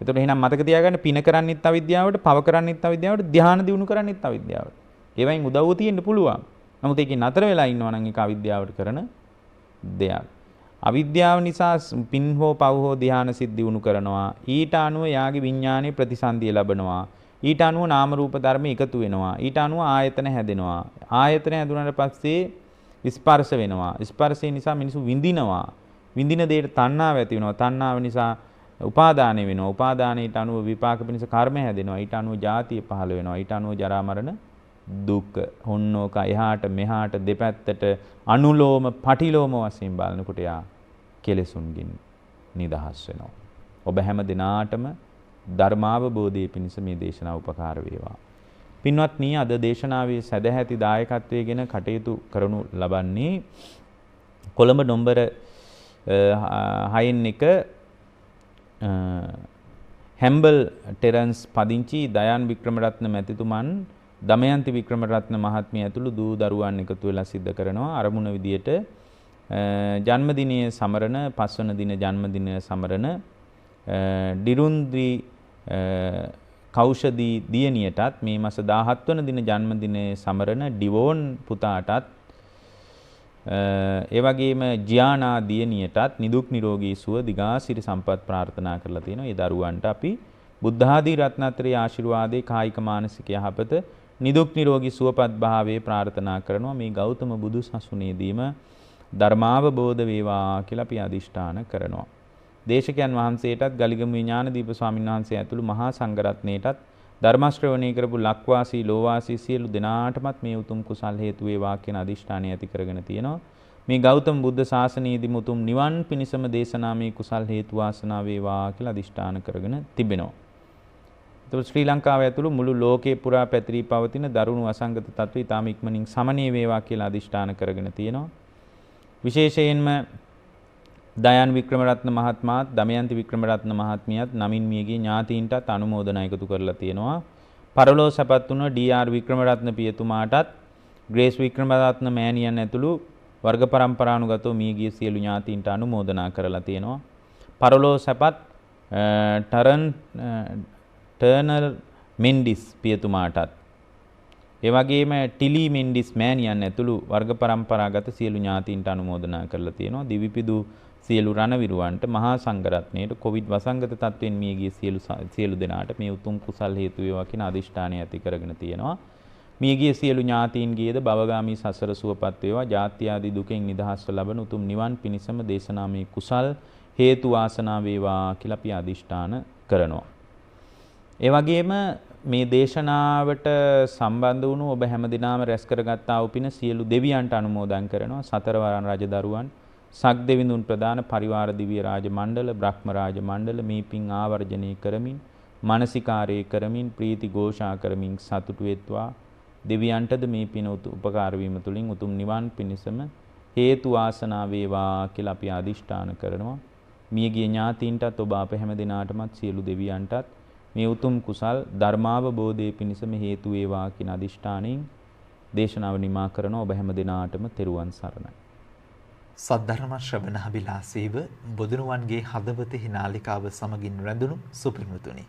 එතකොට එහෙනම් මතක තියාගන්න පින කරන්නෙත් අවිද්‍යාවට, පව කරන්නෙත් අවිද්‍යාවට, ධාන දියුණු කරන්නෙත් අවිද්‍යාවට. ඒවෙන් උදව්ව තියෙන්න පුළුවන්. නමුත් ඒකේ නතර වෙලා ඉන්නවා නම් ඒක අවිද්‍යාවට කරන දෙයක්. අවිද්‍යාව නිසා පින් හෝ පව් හෝ ධාන සිත් දියුණු කරනවා. ඊට අනුව යාගේ විඥානයේ ප්‍රතිසන්දිය ලැබනවා. ඊට අනුව නාම රූප ධර්ම එකතු වෙනවා. ඊට අනුව ආයතන හැදෙනවා. ආයතන හැදුනට පස්සේ ස්පර්ශ වෙනවා. ස්පර්ශය නිසා මිනිසු විඳිනවා. විඳින දෙයට තණ්හාව ඇති වෙනවා. තණ්හාව නිසා උපාදානය වෙනවා. උපාදානයට අනුව විපාක පිණිස කර්ම හැදෙනවා. ඊට අනුව ජාතිය පහළ වෙනවා. ඊට අනුව ජරා මරණ දුක් හොන්නෝක එහාට මෙහාට දෙපැත්තට අනුලෝම පටිලෝම වශයෙන් බලනකොට යා කෙලෙසුන්ගෙන් නිදහස් වෙනවා. ඔබ හැම දිනාටම ධර්මාවබෝධයේ පිණිස මේ දේශනාව උපකාර වේවා. පින්වත්නි අද දේශනාවේ සදැහැති දායකත්වයෙන් කටයුතු කරනු ලබන්නේ කොළඹ නොම්බර 6 1 හැම්බල් ටෙරන්ස් පදිංචි දයාන් වික්‍රමරත්න මැතිතුමන් දමයන්ති වික්‍රමරත්න මහත්මිය ඇතුළු දූ දරුවන් එකතු වෙලා සිද්ධ කරනවා අරමුණ විදියට ජන්මදිනයේ සමරන පස්වන දින ජන්මදිනය සමරන ඩිරුන්ද්‍රි කෞෂදී දියණියටත් මේ මාස 17 වන දින ජන්මදිනයේ සමරන ඩිවෝන් පුතාටත් ඒ වගේම ජියානා දියණියටත් නිදුක් නිරෝගී සුව දිගාසිරි සම්පත් ප්‍රාර්ථනා කරලා තියෙනවා. ඒ දරුවන්ට අපි බුද්ධ ආදී රත්නත්‍රයේ ආශිර්වාදේ කායික මානසික යහපත නිදුක් නිරෝගී සුවපත් භාවයේ ප්‍රාර්ථනා කරනවා. මේ ගෞතම බුදු සසුනේදීම ධර්මාවබෝධ වේවා කියලා අපි අදිෂ්ඨාන කරනවා. දේශකයන් වහන්සේටත් ගලිගමු ඥානදීප ස්වාමීන් වහන්සේ ඇතුළු මහා සංඝරත්නයටත් ධර්ම ශ්‍රවණය කරපු ලක්වාසී ලෝවාසී සියලු දෙනාටමත් මේ උතුම් කුසල් හේතු වේවා කියන අදිෂ්ඨානය ඇති කරගෙන තියෙනවා. මේ ගෞතම බුද්ධ ශාසනයේදී උතුම් නිවන් පිණිසම දේශනා මේ කුසල් හේතු වාසනා වේවා කියලා අදිෂ්ඨාන කරගෙන තිබෙනවා. ඒතකොට ශ්‍රී ලංකාව ඇතුළු මුළු ලෝකේ පුරා පැතිරී පවතින දරුණු අසංගත තත්ත්වය ඊටම ඉක්මනින් සමනය වේවා කියලා අදිෂ්ඨාන කරගෙන තියෙනවා. විශේෂයෙන්ම දයන් වික්‍රමරත්න මහත්මයාත් දමයන්ති වික්‍රමරත්න මහත්මියත් නමින් මියගේ ඥාතීන්ටත් අනුමෝදනා එකතු කරලා තියෙනවා. පරලෝ සැපත් වුණ ඩී.ආර්. වික්‍රමරත්න පියතුමාටත් ග්‍රේස් වික්‍රමරත්න මෑණියන් ඇතුළු වර්ග පරම්පරානුගතව මියගිය සියලු ඥාතීන්ට අනුමෝදනා කරලා තියෙනවා. පරලෝ සැපත් ටර්නල් මෙන්ඩිස් පියතුමාටත් ඒ වගේම ටිලි මෙන්ඩිස් මෑණියන් ඇතුළු වර්ග පරම්පරාගත සියලු ඥාතීන්ට අනුමෝදනා කරලා තියෙනවා. දිවිපිදු සියලු රණවිරුවන්ට මහා සංඝරත්නයට කොවිඩ් වසංගත තත්ත්වෙන් මියගිය සියලු දෙනාට මේ උතුම් කුසල් හේතු වේවා කියන අදිෂ්ඨානය ඇති කරගෙන තියෙනවා. මියගිය සියලු ඥාතීන්ගේද භවගාමී සසර සුවපත් වේවා. ජාත්‍ය ආදී දුකෙන් නිදහස්ව ලබන උතුම් නිවන් පිණිසම දේශනාමේ කුසල් හේතු වාසනා වේවා කියලා අපි අදිෂ්ඨාන කරනවා. ඒ වගේම මේ දේශනාවට සම්බන්ධ වුණු ඔබ හැමදිනම රැස් කරගත්තා වූ පින සියලු දෙවියන්ට අනුමෝදන් කරනවා. සතරවරන් රජදරුවන් සක්දෙවිඳුන් ප්‍රදාන පරිවාර දිව්‍ය රාජ මණ්ඩල බ්‍රහ්ම රාජ මණ්ඩල මේ පින් ආවර්ජනය කරමින් මානසිකාරයේ කරමින් ප්‍රීති ഘോഷා කරමින් සතුටු වෙත්වා. දෙවියන්ටද මේ පින උපකාර වීම තුලින් උතුම් නිවන් පිණිසම හේතු වාසනා වේවා කියලා අපි අදිෂ්ඨාන කරනවා. මියගිය ඥාතීන්ටත් ඔබ අප හැම දිනාටමත් සියලු දෙවියන්ටත් මේ උතුම් කුසල් ධර්මාවබෝධයේ පිණිසම හේතු වේවා කියන අදිෂ්ඨානයෙන් දේශනාව නිමා කරන ඔබ හැම දිනාටම තෙරුවන් සරණයි. සද්ධර්ම ශ්‍රවණාභිලාෂීව බුදුනුවන්ගේ හදවතෙහි නාලිකාව සමගින් රැඳුණු සුපින්වතුනි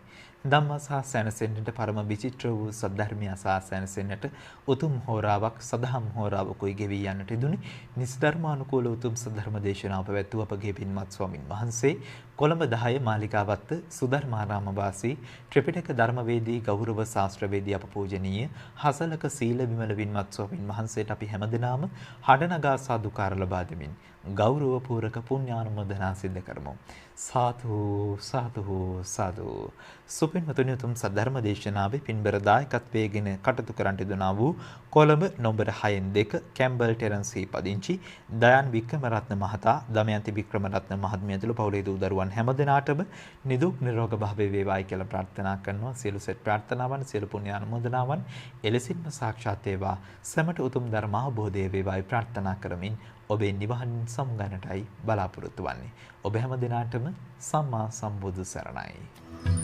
ධම්මසා සැනසෙන්නට පරම විචිත්‍ර වූ සද්ධර්මය අසා සැනසෙන්නට උතුම් හෝරාවක් සදහම් හෝරාවකුයි ගෙවී යන්නට ඉදුණි. නිස්ධර්මානුකූල උතුම් සද්ධර්ම දේශනාව පැවැත්වූ අපගේ පින්වත් ස්වාමින් වහන්සේ කොළඹ 10 මාලිකාවත්ත සුධර්මාරාම වාසී ත්‍රිපිටක ධර්මවේදී ගෞරව ශාස්ත්‍රවේදී අපපූජනීය හසලක සීල විමල වින්වත් ස්වාමින් වහන්සේට අපි හැමදෙනාම හඩනගා සාදුකාර ලබා දෙමින් ගෞරව පූරක පුණ්‍යානුමෝදනා සිද්ධ කරමු. සාදු සාදු සාදු. සුපින්වතුනි උතුම් සද්ධර්ම දේශනාවේ පින්බර දායකත්වයෙන් කටයුතු කරන්ට යදුනා වූ කොළඹ නම්බර 6-2 කැම්බල් ටෙරන්සි පදිංචි දයන් වික්‍රමරත්න මහතා දමයන්ති වික්‍රමරත්න මහත්මිය ඇතුළු පවුලේ දූ දරුවන් හැමදෙනාටම නිදුක් නිරෝග භාවය වේවායි කියලා ප්‍රාර්ථනා කරනවා. සියලු සෙත් ප්‍රාර්ථනාවන් සියලු පුණ්‍යානුමෝදනාවන් එලෙසින්ම සාක්ෂාත් වේවා. සැමට උතුම් ධර්ම අවබෝධය වේවායි ප්‍රාර්ථනා කරමින් ඔබේ නිවහන් සමුගන්නටයි බලාපොරොත්තු වන්නේ. ඔබ හැම දිනාටම සම්මා සම්බුදු සරණයි.